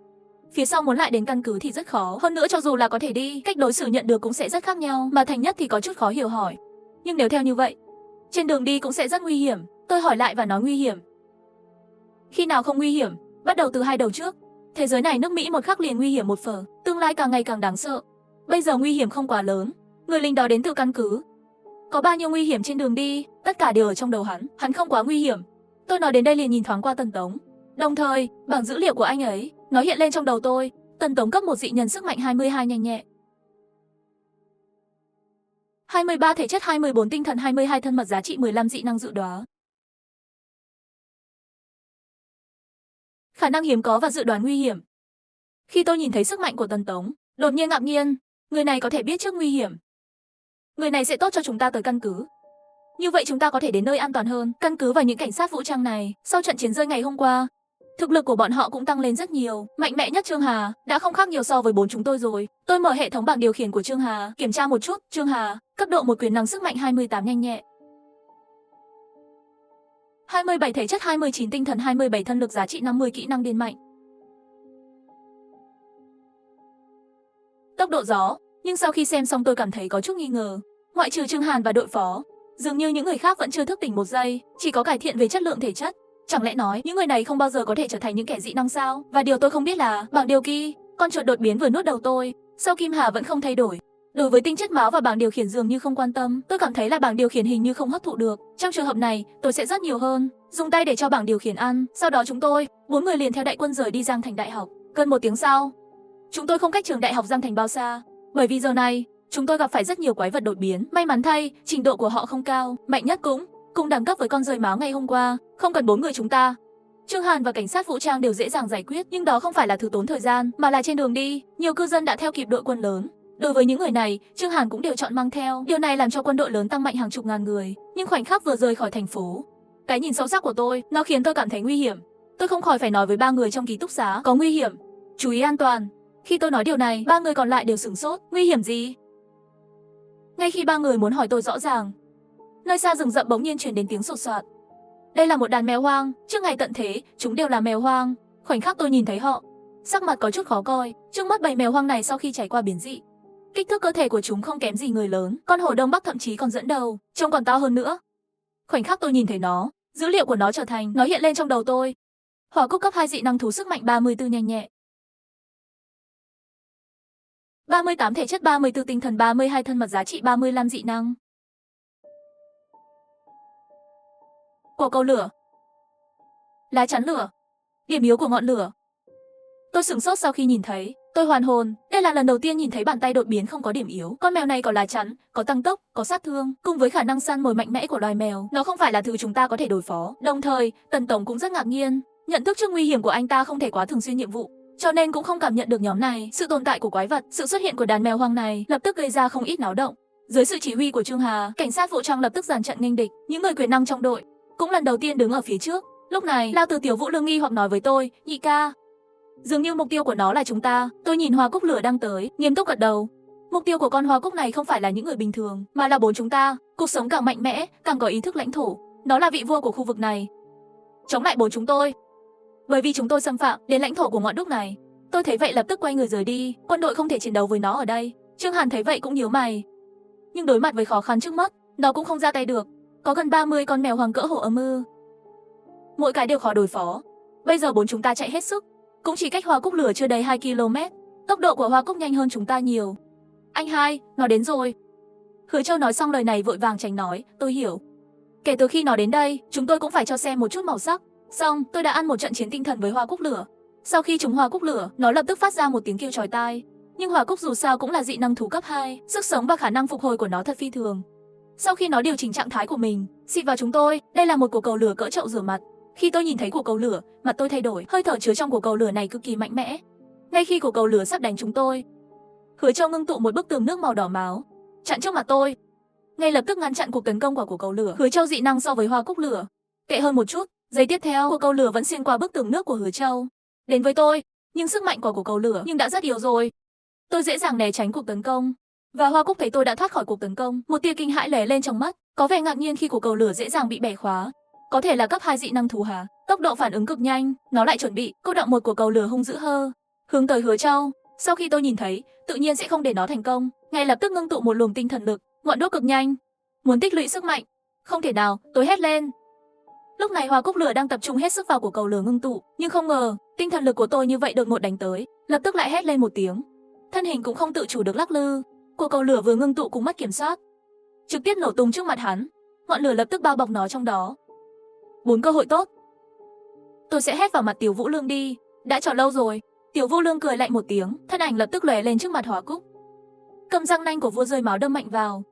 Phía sau muốn lại đến căn cứ thì rất khó, hơn nữa cho dù là có thể đi, cách đối xử nhận được cũng sẽ rất khác nhau, mà Thành Nhất thì có chút khó hiểu hỏi. Nhưng nếu theo như vậy, trên đường đi cũng sẽ rất nguy hiểm. Tôi hỏi lại và nói nguy hiểm. Khi nào không nguy hiểm? Bắt đầu từ 2 đầu trước. Thế giới này nước Mỹ một khắc liền nguy hiểm một phở, tương lai càng ngày càng đáng sợ. Bây giờ nguy hiểm không quá lớn, người lính đó đến từ căn cứ. Có bao nhiêu nguy hiểm trên đường đi, tất cả đều ở trong đầu hắn không quá nguy hiểm. Tôi nói đến đây liền nhìn thoáng qua Tần Tống. Đồng thời, bảng dữ liệu của anh ấy, nó hiện lên trong đầu tôi. Tần Tống cấp 1 dị nhân sức mạnh 22 nhanh nhẹ, 23 thể chất, 24 tinh thần, 22 thân mật, giá trị 15 dị năng dự đoán. Khả năng hiếm có và dự đoán nguy hiểm. Khi tôi nhìn thấy sức mạnh của Tần Tống, đột nhiên ngạc nhiên, người này có thể biết trước nguy hiểm. Người này sẽ tốt cho chúng ta tới căn cứ. Như vậy chúng ta có thể đến nơi an toàn hơn. Căn cứ và những cảnh sát vũ trang này, sau trận chiến rơi ngày hôm qua, thực lực của bọn họ cũng tăng lên rất nhiều. Mạnh mẽ nhất Trương Hà đã không khác nhiều so với 4 chúng tôi rồi. Tôi mở hệ thống bảng điều khiển của Trương Hà, kiểm tra một chút. Trương Hà, cấp độ 1 quyền năng sức mạnh 28 nhanh nhẹ, 27 thể chất, 29 tinh thần, 27 thân lực, giá trị 50 kỹ năng điên mạnh. Tốc độ gió, nhưng sau khi xem xong tôi cảm thấy có chút nghi ngờ. Ngoại trừ Trương Hàn và đội phó, dường như những người khác vẫn chưa thức tỉnh một giây, chỉ có cải thiện về chất lượng thể chất. Chẳng lẽ nói những người này không bao giờ có thể trở thành những kẻ dị năng sao? Và điều tôi không biết là bảng điều kỳ, con chuột đột biến vừa nuốt đầu tôi, sau Kim Hà vẫn không thay đổi. Đối với tinh chất máu và bảng điều khiển dường như không quan tâm, tôi cảm thấy là bảng điều khiển hình như không hấp thụ được. Trong trường hợp này, tôi sẽ rất nhiều hơn, dùng tay để cho bảng điều khiển ăn. Sau đó chúng tôi, 4 người liền theo đại quân rời đi Giang Thành Đại học. Gần 1 tiếng sau, chúng tôi không cách trường Đại học Giang Thành bao xa, bởi vì giờ này, chúng tôi gặp phải rất nhiều quái vật đột biến. May mắn thay, trình độ của họ không cao, mạnh nhất cũng cùng đẳng cấp với con rơi máu ngày hôm qua. Không cần 4 người chúng ta, Trương Hàn và cảnh sát vũ trang đều dễ dàng giải quyết, nhưng đó không phải là thứ tốn thời gian, mà là trên đường đi, nhiều cư dân đã theo kịp đội quân lớn. Đối với những người này, Trương Hàn cũng đều chọn mang theo. Điều này làm cho quân đội lớn tăng mạnh hàng chục ngàn người. Nhưng khoảnh khắc vừa rời khỏi thành phố, cái nhìn sâu sắc của tôi, nó khiến tôi cảm thấy nguy hiểm. Tôi không khỏi phải nói với 3 người trong ký túc xá, có nguy hiểm, chú ý an toàn. Khi tôi nói điều này, 3 người còn lại đều sửng sốt. Nguy hiểm gì? Ngay khi 3 người muốn hỏi tôi rõ ràng, nơi xa rừng rậm bỗng nhiên truyền đến tiếng sột soạt. Đây là một đàn mèo hoang, trước ngày tận thế, chúng đều là mèo hoang. Khoảnh khắc tôi nhìn thấy họ, sắc mặt có chút khó coi. Trước mắt bầy mèo hoang này sau khi trải qua biến dị, kích thước cơ thể của chúng không kém gì người lớn, con hổ đông bắc thậm chí còn dẫn đầu, trông còn to hơn nữa. Khoảnh khắc tôi nhìn thấy nó, dữ liệu của nó trở thành, nó hiện lên trong đầu tôi. Hỏa cúc cấp 2 dị năng thú sức mạnh 34 nhanh nhẹ, 38 thể chất, 34 tinh thần, 32 thân mật, giá trị 35 dị năng. Quả cầu lửa, lá chắn lửa, điểm yếu của ngọn lửa. Tôi sửng sốt sau khi nhìn thấy, tôi hoàn hồn, đây là lần đầu tiên nhìn thấy bàn tay đột biến không có điểm yếu. Con mèo này có lá chắn, có tăng tốc, có sát thương, cùng với khả năng săn mồi mạnh mẽ của loài mèo, nó không phải là thứ chúng ta có thể đối phó. Đồng thời, Tần Tổng cũng rất ngạc nhiên, nhận thức trước nguy hiểm của anh ta không thể quá thường xuyên nhiệm vụ, cho nên cũng không cảm nhận được nhóm này. Sự tồn tại của quái vật, sự xuất hiện của đàn mèo hoang này lập tức gây ra không ít náo động. Dưới sự chỉ huy của Trương Hà, cảnh sát vũ trang lập tức dàn trận nghênh địch. Những người quyền năng trong đội cũng lần đầu tiên đứng ở phía trước. Lúc này, Lao Từ Tiểu Vũ Lương nghi hoặc nói với tôi, nhị ca, dường như mục tiêu của nó là chúng ta. Tôi nhìn hoa cúc lửa đang tới, nghiêm túc gật đầu. Mục tiêu của con hoa cúc này không phải là những người bình thường, mà là 4 chúng ta. Cuộc sống càng mạnh mẽ, càng có ý thức lãnh thổ. Nó là vị vua của khu vực này, chống lại 4 chúng tôi. Bởi vì chúng tôi xâm phạm đến lãnh thổ của ngọn đúc này. Tôi thấy vậy lập tức quay người rời đi. Quân đội không thể chiến đấu với nó ở đây. Trương Hàn thấy vậy cũng nhíu mày. Nhưng đối mặt với khó khăn trước mắt, nó cũng không ra tay được. Có gần 30 con mèo hoàng cỡ hổ âm ư. Mỗi cái đều khó đối phó. Bây giờ 4 chúng ta chạy hết sức, cũng chỉ cách hoa cúc lửa chưa đầy 2 km. Tốc độ của hoa cúc nhanh hơn chúng ta nhiều. Anh hai, nó đến rồi. Hứa Châu nói xong lời này vội vàng tránh nói, tôi hiểu. Kể từ khi nó đến đây, chúng tôi cũng phải cho xem một chút màu sắc. Xong, tôi đã ăn một trận chiến tinh thần với hoa cúc lửa. Sau khi trúng hoa cúc lửa, nó lập tức phát ra một tiếng kêu chói tai. Nhưng hoa cúc dù sao cũng là dị năng thú cấp 2, sức sống và khả năng phục hồi của nó thật phi thường. Sau khi nó điều chỉnh trạng thái của mình, xịt vào chúng tôi, đây là một quả cầu lửa cỡ chậu rửa mặt. Khi tôi nhìn thấy quả cầu lửa, mặt tôi thay đổi, hơi thở chứa trong quả cầu lửa này cực kỳ mạnh mẽ. Ngay khi quả cầu lửa sắp đánh chúng tôi, Hứa Châu ngưng tụ một bức tường nước màu đỏ máu, chặn trước mặt tôi. Ngay lập tức ngăn chặn cuộc tấn công của quả cầu lửa. Hứa Châu dị năng so với hoa cúc lửa tệ hơn một chút. Giây tiếp theo, quả cầu lửa vẫn xuyên qua bức tường nước của Hứa Châu đến với tôi, nhưng sức mạnh của quả cầu lửa đã rất yếu rồi. Tôi dễ dàng né tránh cuộc tấn công, và hoa cúc thấy tôi đã thoát khỏi cuộc tấn công, một tia kinh hãi lóe lên trong mắt, có vẻ ngạc nhiên khi quả cầu lửa dễ dàng bị bẻ khóa. Có thể là cấp 2 dị năng thú hả? Tốc độ phản ứng cực nhanh, nó lại chuẩn bị cô động một quả cầu lửa hung dữ hướng tới Hứa Châu. Sau khi tôi nhìn thấy, tự nhiên sẽ không để nó thành công, ngay lập tức ngưng tụ một luồng tinh thần lực, ngọn đuốc cực nhanh, muốn tích lũy sức mạnh. Không thể nào, tôi hét lên. Lúc này hoa cúc lửa đang tập trung hết sức vào quả cầu lửa ngưng tụ, nhưng không ngờ, tinh thần lực của tôi như vậy đột ngột đánh tới, lập tức lại hét lên một tiếng. Thân hình cũng không tự chủ được lắc lư, quả cầu lửa vừa ngưng tụ cũng mất kiểm soát, trực tiếp nổ tung trước mặt hắn. Ngọn lửa lập tức bao bọc nó trong đó. 4 cơ hội tốt. Tôi sẽ hét vào mặt Tiểu Vũ Lương đi, đã chờ lâu rồi. Tiểu Vũ Lương cười lạnh một tiếng, thân ảnh lập tức lóe lên trước mặt Hoa Cúc. Cầm răng nanh của vua rơi máu đâm mạnh vào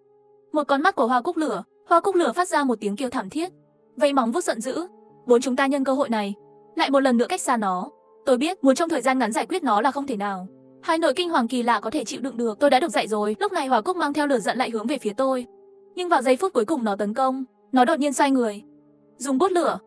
một con mắt của Hoa Cúc lửa phát ra một tiếng kêu thảm thiết, vẫy móng vuốt giận dữ. 4 chúng ta nhân cơ hội này, lại một lần nữa cách xa nó. Tôi biết, muốn trong thời gian ngắn giải quyết nó là không thể nào. Hai nội kinh hoàng kỳ lạ có thể chịu đựng được, tôi đã được dạy rồi. Lúc này Hoa Cúc mang theo lửa giận lại hướng về phía tôi. Nhưng vào giây phút cuối cùng nó tấn công, nó đột nhiên xoay người, dùng bút lửa,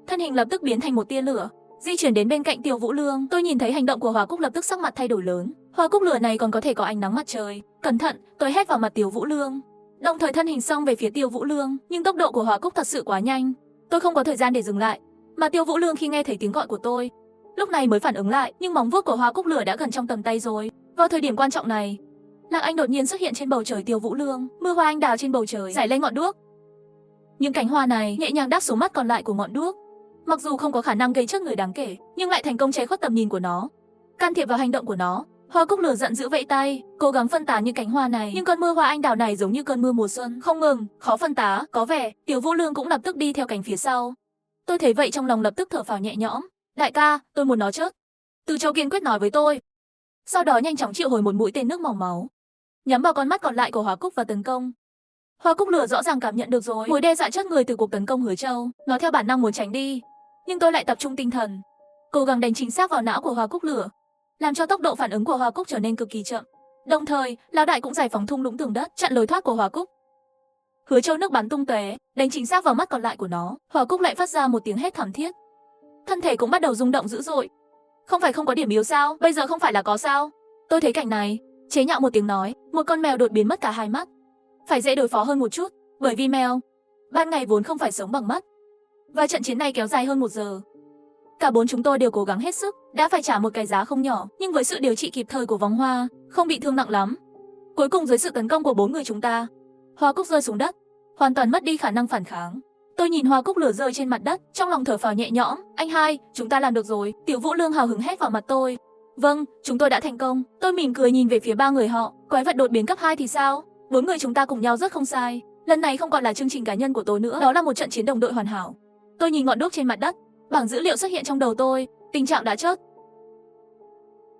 thân hình lập tức biến thành một tia lửa, di chuyển đến bên cạnh Tiểu Vũ Lương. Tôi nhìn thấy hành động của Hoa Cúc lập tức sắc mặt thay đổi lớn. Hoa cúc lửa này còn có thể có ánh nắng mặt trời. Cẩn thận, tôi hét vào mặt Tiểu Vũ Lương, đồng thời thân hình xông về phía Tiểu Vũ Lương, nhưng tốc độ của Hoa cúc thật sự quá nhanh, tôi không có thời gian để dừng lại. Mà Tiểu Vũ Lương khi nghe thấy tiếng gọi của tôi, lúc này mới phản ứng lại, nhưng móng vuốt của Hoa cúc lửa đã gần trong tầm tay rồi. Vào thời điểm quan trọng này, Lạc Anh đột nhiên xuất hiện trên bầu trời Tiểu Vũ Lương, mưa hoa anh đào trên bầu trời rải lên ngọn đuốc. Những cánh hoa này nhẹ nhàng đáp xuống mắt còn lại của ngọn đuốc. Mặc dù không có khả năng gây chết người đáng kể, nhưng lại thành công che khuất tầm nhìn của nó, can thiệp vào hành động của nó. Hoa cúc lửa giận dữ vẫy tay, cố gắng phân tán những cánh hoa này, nhưng cơn mưa hoa anh đào này giống như cơn mưa mùa xuân, không ngừng, khó phân tá. Có vẻ Tiểu Vũ Lương cũng lập tức đi theo cánh phía sau. Tôi thấy vậy trong lòng lập tức thở phào nhẹ nhõm. Đại ca, tôi muốn nó chết. Từ Châu kiên quyết nói với tôi. Sau đó nhanh chóng triệu hồi một mũi tên nước màu máu, nhắm vào con mắt còn lại của Hoa Cúc và tấn công. Hoa Cúc Lửa rõ ràng cảm nhận được rồi mối đe dọa trước người từ cuộc tấn công Hứa Châu, nó theo bản năng muốn tránh đi, nhưng tôi lại tập trung tinh thần, cố gắng đánh chính xác vào não của Hoa Cúc Lửa, làm cho tốc độ phản ứng của Hoa Cúc trở nên cực kỳ chậm. Đồng thời, Lão Đại cũng giải phóng thung lũng tường đất, chặn lối thoát của Hoa Cúc. Hứa Châu nước bắn tung tóe, đánh chính xác vào mắt còn lại của nó. Hoa Cúc lại phát ra một tiếng hét thảm thiết, thân thể cũng bắt đầu rung động dữ dội. Không phải không có điểm yếu sao? Bây giờ không phải là có sao? Tôi thấy cảnh này, chế nhạo một tiếng nói, một con mèo đột biến mất cả hai mắt. Phải dễ đối phó hơn một chút, bởi vì mèo ban ngày vốn không phải sống bằng mắt. Và trận chiến này kéo dài hơn 1 giờ. Cả 4 chúng tôi đều cố gắng hết sức, đã phải trả một cái giá không nhỏ, nhưng với sự điều trị kịp thời của Vòng Hoa, không bị thương nặng lắm. Cuối cùng dưới sự tấn công của 4 người chúng ta, Hoa Cúc rơi xuống đất, hoàn toàn mất đi khả năng phản kháng. Tôi nhìn Hoa Cúc Lửa rơi trên mặt đất, trong lòng thở phào nhẹ nhõm. Anh hai, chúng ta làm được rồi. Tiểu Vũ Lương hào hứng hét vào mặt tôi. Vâng, chúng tôi đã thành công. Tôi mỉm cười nhìn về phía 3 người họ. Quái vật đột biến cấp 2 thì sao? 4 người chúng ta cùng nhau rất không sai. Lần này không còn là chương trình cá nhân của tôi nữa, đó là một trận chiến đồng đội hoàn hảo. Tôi nhìn ngọn đuốc trên mặt đất, bảng dữ liệu xuất hiện trong đầu tôi, tình trạng đã chốt.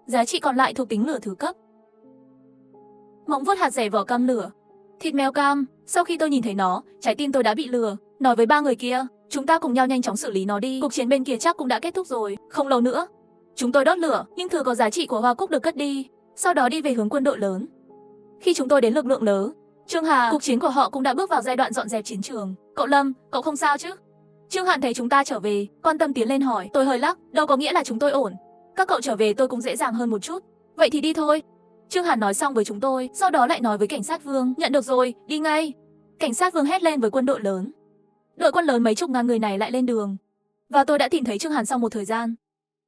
Giá trị còn lại thuộc tính lửa thứ cấp. Móng vuốt hạt rẻ vỏ cam lửa. Thịt mèo cam, sau khi tôi nhìn thấy nó, trái tim tôi đã bị lừa, nói với 3 người kia, chúng ta cùng nhau nhanh chóng xử lý nó đi, cuộc chiến bên kia chắc cũng đã kết thúc rồi, không lâu nữa. Chúng tôi đốt lửa, nhưng thứ có giá trị của Hoa Cúc được cất đi, sau đó đi về hướng quân đội lớn. Khi chúng tôi đến lực lượng lớn, Trương Hà, cuộc chiến của họ cũng đã bước vào giai đoạn dọn dẹp chiến trường. Cậu Lâm, cậu không sao chứ? Trương Hạn thấy chúng ta trở về, quan tâm tiến lên hỏi, tôi hơi lắc, đâu có nghĩa là chúng tôi ổn. Các cậu trở về tôi cũng dễ dàng hơn một chút. Vậy thì đi thôi. Trương Hàn nói xong với chúng tôi, sau đó lại nói với cảnh sát Vương, nhận được rồi, đi ngay. Cảnh sát Vương hét lên với quân đội lớn. Đội quân lớn mấy chục ngàn người này lại lên đường. Và tôi đã tìm thấy Trương Hàn sau một thời gian.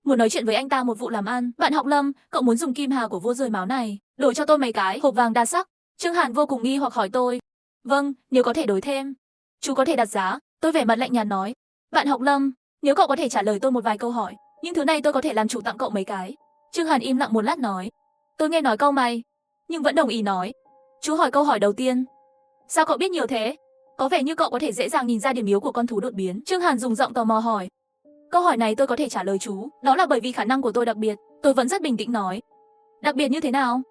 Muốn nói chuyện với anh ta một vụ làm ăn. Bạn học Lâm, cậu muốn dùng kim hà của vua rơi máu này, đổi cho tôi mấy cái hộp vàng đa sắc. Trương Hàn vô cùng nghi hoặc hỏi tôi. Vâng, nếu có thể đổi thêm. Chú có thể đặt giá. Tôi vẻ mặt lạnh nhạt nói. Bạn học Lâm, nếu cậu có thể trả lời tôi một vài câu hỏi, những thứ này tôi có thể làm chủ tặng cậu mấy cái. Trương Hàn im lặng một lát nói. Tôi nghe nói câu mày, nhưng vẫn đồng ý nói. Chú hỏi câu hỏi đầu tiên. Sao cậu biết nhiều thế? Có vẻ như cậu có thể dễ dàng nhìn ra điểm yếu của con thú đột biến. Trương Hàn dùng giọng tò mò hỏi. Câu hỏi này tôi có thể trả lời chú, đó là bởi vì khả năng của tôi đặc biệt. Tôi vẫn rất bình tĩnh nói. Đặc biệt như thế nào?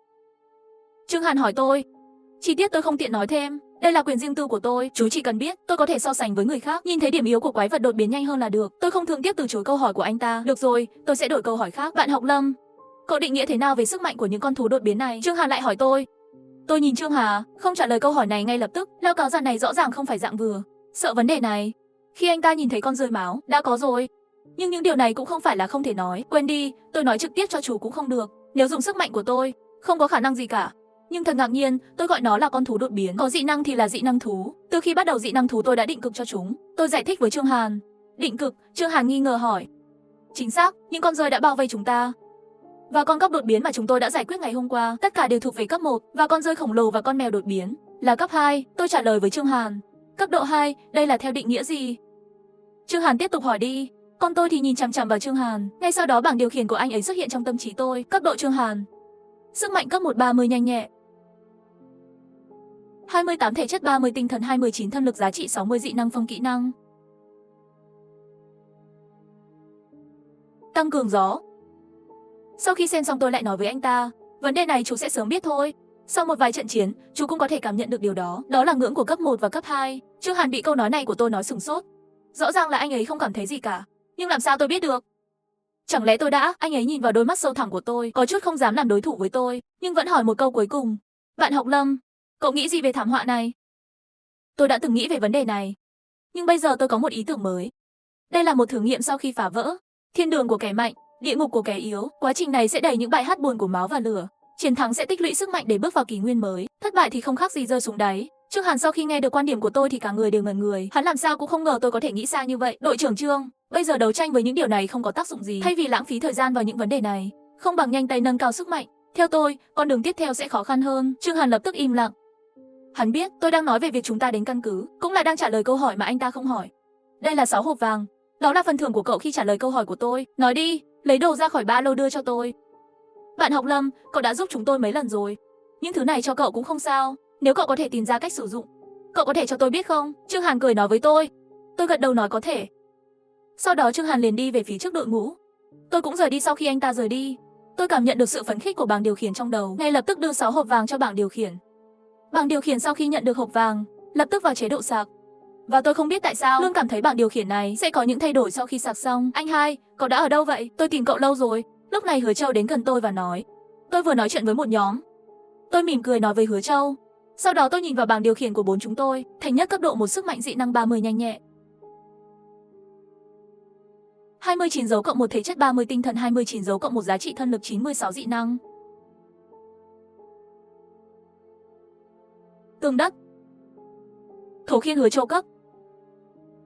Trương Hàn hỏi tôi. Chi tiết tôi không tiện nói thêm, đây là quyền riêng tư của tôi, chú chỉ cần biết, tôi có thể so sánh với người khác, nhìn thấy điểm yếu của quái vật đột biến nhanh hơn là được. Tôi không thương tiếc từ chối câu hỏi của anh ta. Được rồi, tôi sẽ đổi câu hỏi khác. Bạn học Lâm, cậu định nghĩa thế nào về sức mạnh của những con thú đột biến này? Trương Hà lại hỏi tôi. Tôi nhìn Trương Hà, không trả lời câu hỏi này ngay lập tức. Lao cáo già này rõ ràng không phải dạng vừa sợ vấn đề này. Khi anh ta nhìn thấy con rơi máu, đã có rồi. Nhưng những điều này cũng không phải là không thể nói. Quên đi, tôi nói trực tiếp cho chú cũng không được. Nếu dùng sức mạnh của tôi, không có khả năng gì cả. Nhưng thật ngạc nhiên, tôi gọi nó là con thú đột biến. Có dị năng thì là dị năng thú. Từ khi bắt đầu dị năng thú tôi đã định cực cho chúng. Tôi giải thích với Trương Hàn. Định cực? Trương Hàn nghi ngờ hỏi. Chính xác, những con rơi đã bao vây chúng ta. Và con cóc đột biến mà chúng tôi đã giải quyết ngày hôm qua, tất cả đều thuộc về cấp 1, và con rơi khổng lồ và con mèo đột biến là cấp 2, tôi trả lời với Trương Hàn. Cấp độ 2, đây là theo định nghĩa gì? Trương Hàn tiếp tục hỏi đi. Còn tôi thì nhìn chằm chằm vào Trương Hàn, ngay sau đó bảng điều khiển của anh ấy xuất hiện trong tâm trí tôi. Cấp độ Trương Hàn. Sức mạnh cấp 1 30 nhanh nhẹ. 28 thể chất 30 tinh thần 29 thân lực giá trị 60 dị năng phong kỹ năng. Tăng cường gió. Sau khi xem xong tôi lại nói với anh ta, vấn đề này chú sẽ sớm biết thôi. Sau một vài trận chiến, chú cũng có thể cảm nhận được điều đó, đó là ngưỡng của cấp 1 và cấp 2. Trương Hàn bị câu nói này của tôi nói sửng sốt. Rõ ràng là anh ấy không cảm thấy gì cả, nhưng làm sao tôi biết được? Chẳng lẽ tôi đã? Anh ấy nhìn vào đôi mắt sâu thẳm của tôi, có chút không dám làm đối thủ với tôi, nhưng vẫn hỏi một câu cuối cùng. Bạn học Lâm, cậu nghĩ gì về thảm họa này? Tôi đã từng nghĩ về vấn đề này, nhưng bây giờ tôi có một ý tưởng mới. Đây là một thử nghiệm sau khi phá vỡ thiên đường của kẻ mạnh, địa ngục của kẻ yếu. Quá trình này sẽ đầy những bài hát buồn của máu và lửa. Chiến thắng sẽ tích lũy sức mạnh để bước vào kỷ nguyên mới. Thất bại thì không khác gì rơi xuống đáy. Trương Hàn sau khi nghe được quan điểm của tôi thì cả người đều ngẩn người. Hắn làm sao cũng không ngờ tôi có thể nghĩ xa như vậy. Đội trưởng Trương, bây giờ đấu tranh với những điều này không có tác dụng gì. Thay vì lãng phí thời gian vào những vấn đề này, không bằng nhanh tay nâng cao sức mạnh. Theo tôi, con đường tiếp theo sẽ khó khăn hơn. Trương Hàn lập tức im lặng. Hắn biết tôi đang nói về việc chúng ta đến căn cứ, cũng là đang trả lời câu hỏi mà anh ta không hỏi. Đây là 6 hộp vàng. Đó là phần thưởng của cậu khi trả lời câu hỏi của tôi. Nói đi, lấy đồ ra khỏi ba lô đưa cho tôi. Bạn học Lâm, cậu đã giúp chúng tôi mấy lần rồi. Những thứ này cho cậu cũng không sao. Nếu cậu có thể tìm ra cách sử dụng, cậu có thể cho tôi biết không? Trương Hàn cười nói với tôi. Tôi gật đầu nói có thể. Sau đó Trương Hàn liền đi về phía trước đội ngũ. Tôi cũng rời đi sau khi anh ta rời đi. Tôi cảm nhận được sự phấn khích của bảng điều khiển trong đầu, ngay lập tức đưa 6 hộp vàng cho bảng điều khiển. Bảng điều khiển sau khi nhận được hộp vàng, lập tức vào chế độ sạc. Và tôi không biết tại sao luôn cảm thấy bảng điều khiển này sẽ có những thay đổi sau khi sạc xong. Anh hai, cậu đã ở đâu vậy? Tôi tìm cậu lâu rồi. Lúc này Hứa Châu đến gần tôi và nói. Tôi vừa nói chuyện với một nhóm. Tôi mỉm cười nói với Hứa Châu. Sau đó tôi nhìn vào bảng điều khiển của bốn chúng tôi. Thành nhất cấp độ một sức mạnh dị năng 30 nhanh nhẹ. 29 dấu cộng 1 thể chất 30 tinh thần 29 dấu cộng 1 giá trị thân lực 96 dị năng. Tường đất. Thổ khiên Hứa Châu cấp.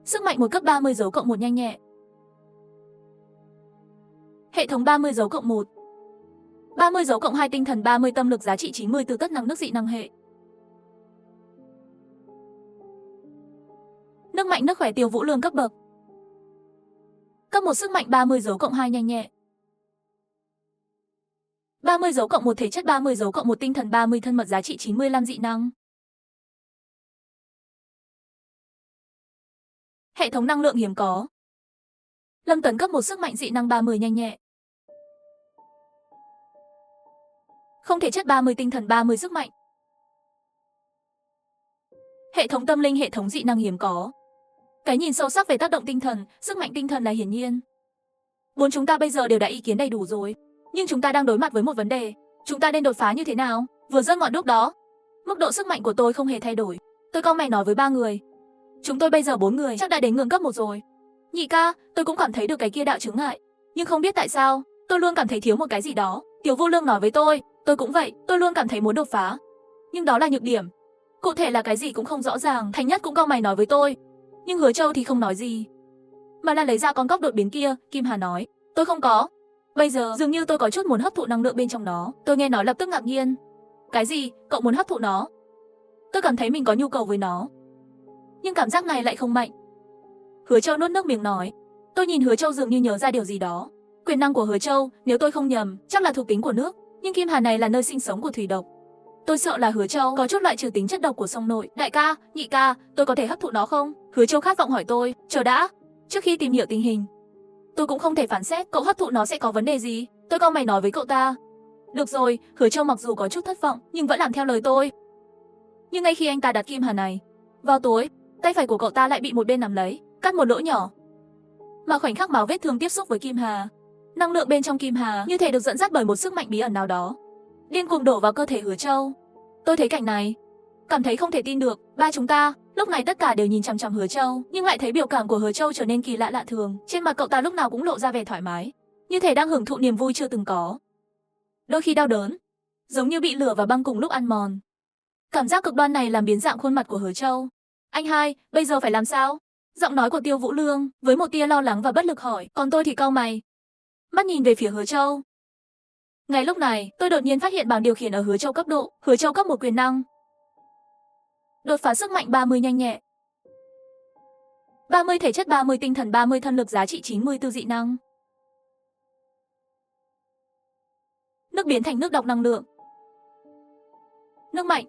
Sức mạnh 1 cấp 30 dấu cộng 1 nhanh nhẹ. Hệ thống 30 dấu cộng 1. 30 dấu cộng 2 tinh thần 30 tâm lực giá trị 90 từ tất năng nước dị năng hệ. Nước mạnh nước khỏe Tiêu Vũ Lương cấp bậc. Cấp 1 sức mạnh 30 dấu cộng 2 nhanh nhẹ. 30 dấu cộng 1 thể chất 30 dấu cộng 1 tinh thần 30 thân mật giá trị 95 dị năng. Hệ thống năng lượng hiếm có. Lâm Tấn cấp 1 sức mạnh dị năng 30 nhanh nhẹ. Không thể chất 30 tinh thần 30 sức mạnh. Hệ thống tâm linh hệ thống dị năng hiếm có. Cái nhìn sâu sắc về tác động tinh thần, sức mạnh tinh thần là hiển nhiên. Bốn chúng ta bây giờ đều đã ý kiến đầy đủ rồi. Nhưng chúng ta đang đối mặt với một vấn đề. Chúng ta nên đột phá như thế nào? Vừa rớt ngọn đuốc đó. Mức độ sức mạnh của tôi không hề thay đổi. Tôi cau mày nói với ba người. Chúng tôi bây giờ 4 người chắc đã đến ngưỡng cấp 1 rồi. Nhị ca, tôi cũng cảm thấy được cái kia đạo chướng ngại. Nhưng không biết tại sao, tôi luôn cảm thấy thiếu một cái gì đó. Tiểu Vô Lương nói với tôi cũng vậy, tôi luôn cảm thấy muốn đột phá. Nhưng đó là nhược điểm. Cụ thể là cái gì cũng không rõ ràng. Thành Nhất cũng cau mày nói với tôi. Nhưng Hứa Châu thì không nói gì. Mà là lấy ra con cóc đột biến kia, Kim Hà nói. Tôi không có. Bây giờ dường như tôi có chút muốn hấp thụ năng lượng bên trong nó. Tôi nghe nói lập tức ngạc nhiên. Cái gì? Cậu muốn hấp thụ nó? Tôi cảm thấy mình có nhu cầu với nó. Nhưng cảm giác này lại không mạnh. Hứa Châu nuốt nước miếng nói. Tôi nhìn Hứa Châu dường như nhớ ra điều gì đó. Quyền năng của Hứa Châu, nếu tôi không nhầm, chắc là thuộc tính của nước. Nhưng Kim Hà này là nơi sinh sống của thủy độc. Tôi sợ là Hứa Châu có chút loại trừ tính chất độc của sông nội. Đại ca, nhị ca, tôi có thể hấp thụ nó không? Hứa Châu khát vọng hỏi tôi. Chờ đã. Trước khi tìm hiểu tình hình, tôi cũng không thể phán xét cậu hấp thụ nó sẽ có vấn đề gì. Tôi cau mày nói với cậu ta. Được rồi, Hứa Châu mặc dù có chút thất vọng nhưng vẫn làm theo lời tôi. Nhưng ngay khi anh ta đặt Kim Hà này vào tối, tay phải của cậu ta lại bị một bên nắm lấy, cắt một lỗ nhỏ. Mà khoảnh khắc máu vết thương tiếp xúc với Kim Hà, năng lượng bên trong Kim Hà như thể được dẫn dắt bởi một sức mạnh bí ẩn nào đó, điên cuồng đổ vào cơ thể Hứa Châu. Tôi thấy cảnh này, cảm thấy không thể tin được. Ba chúng ta lúc này tất cả đều nhìn chằm chằm Hứa Châu, nhưng lại thấy biểu cảm của Hứa Châu trở nên kỳ lạ lạ thường. Trên mặt cậu ta lúc nào cũng lộ ra vẻ thoải mái, như thể đang hưởng thụ niềm vui chưa từng có. Đôi khi đau đớn, giống như bị lửa và băng cùng lúc ăn mòn. Cảm giác cực đoan này làm biến dạng khuôn mặt của Hứa Châu. Anh hai, bây giờ phải làm sao? Giọng nói của Tiêu Vũ Lương với một tia lo lắng và bất lực hỏi, còn tôi thì cau mày, mắt nhìn về phía Hứa Châu. Ngay lúc này, tôi đột nhiên phát hiện bảng điều khiển ở Hứa Châu cấp độ. Hứa Châu cấp 1 quyền năng. Đột phá sức mạnh 30 nhanh nhẹ. 30 thể chất 30 tinh thần 30 thân lực giá trị 94 dị năng. Nước biến thành nước độc năng lượng. Nước mạnh.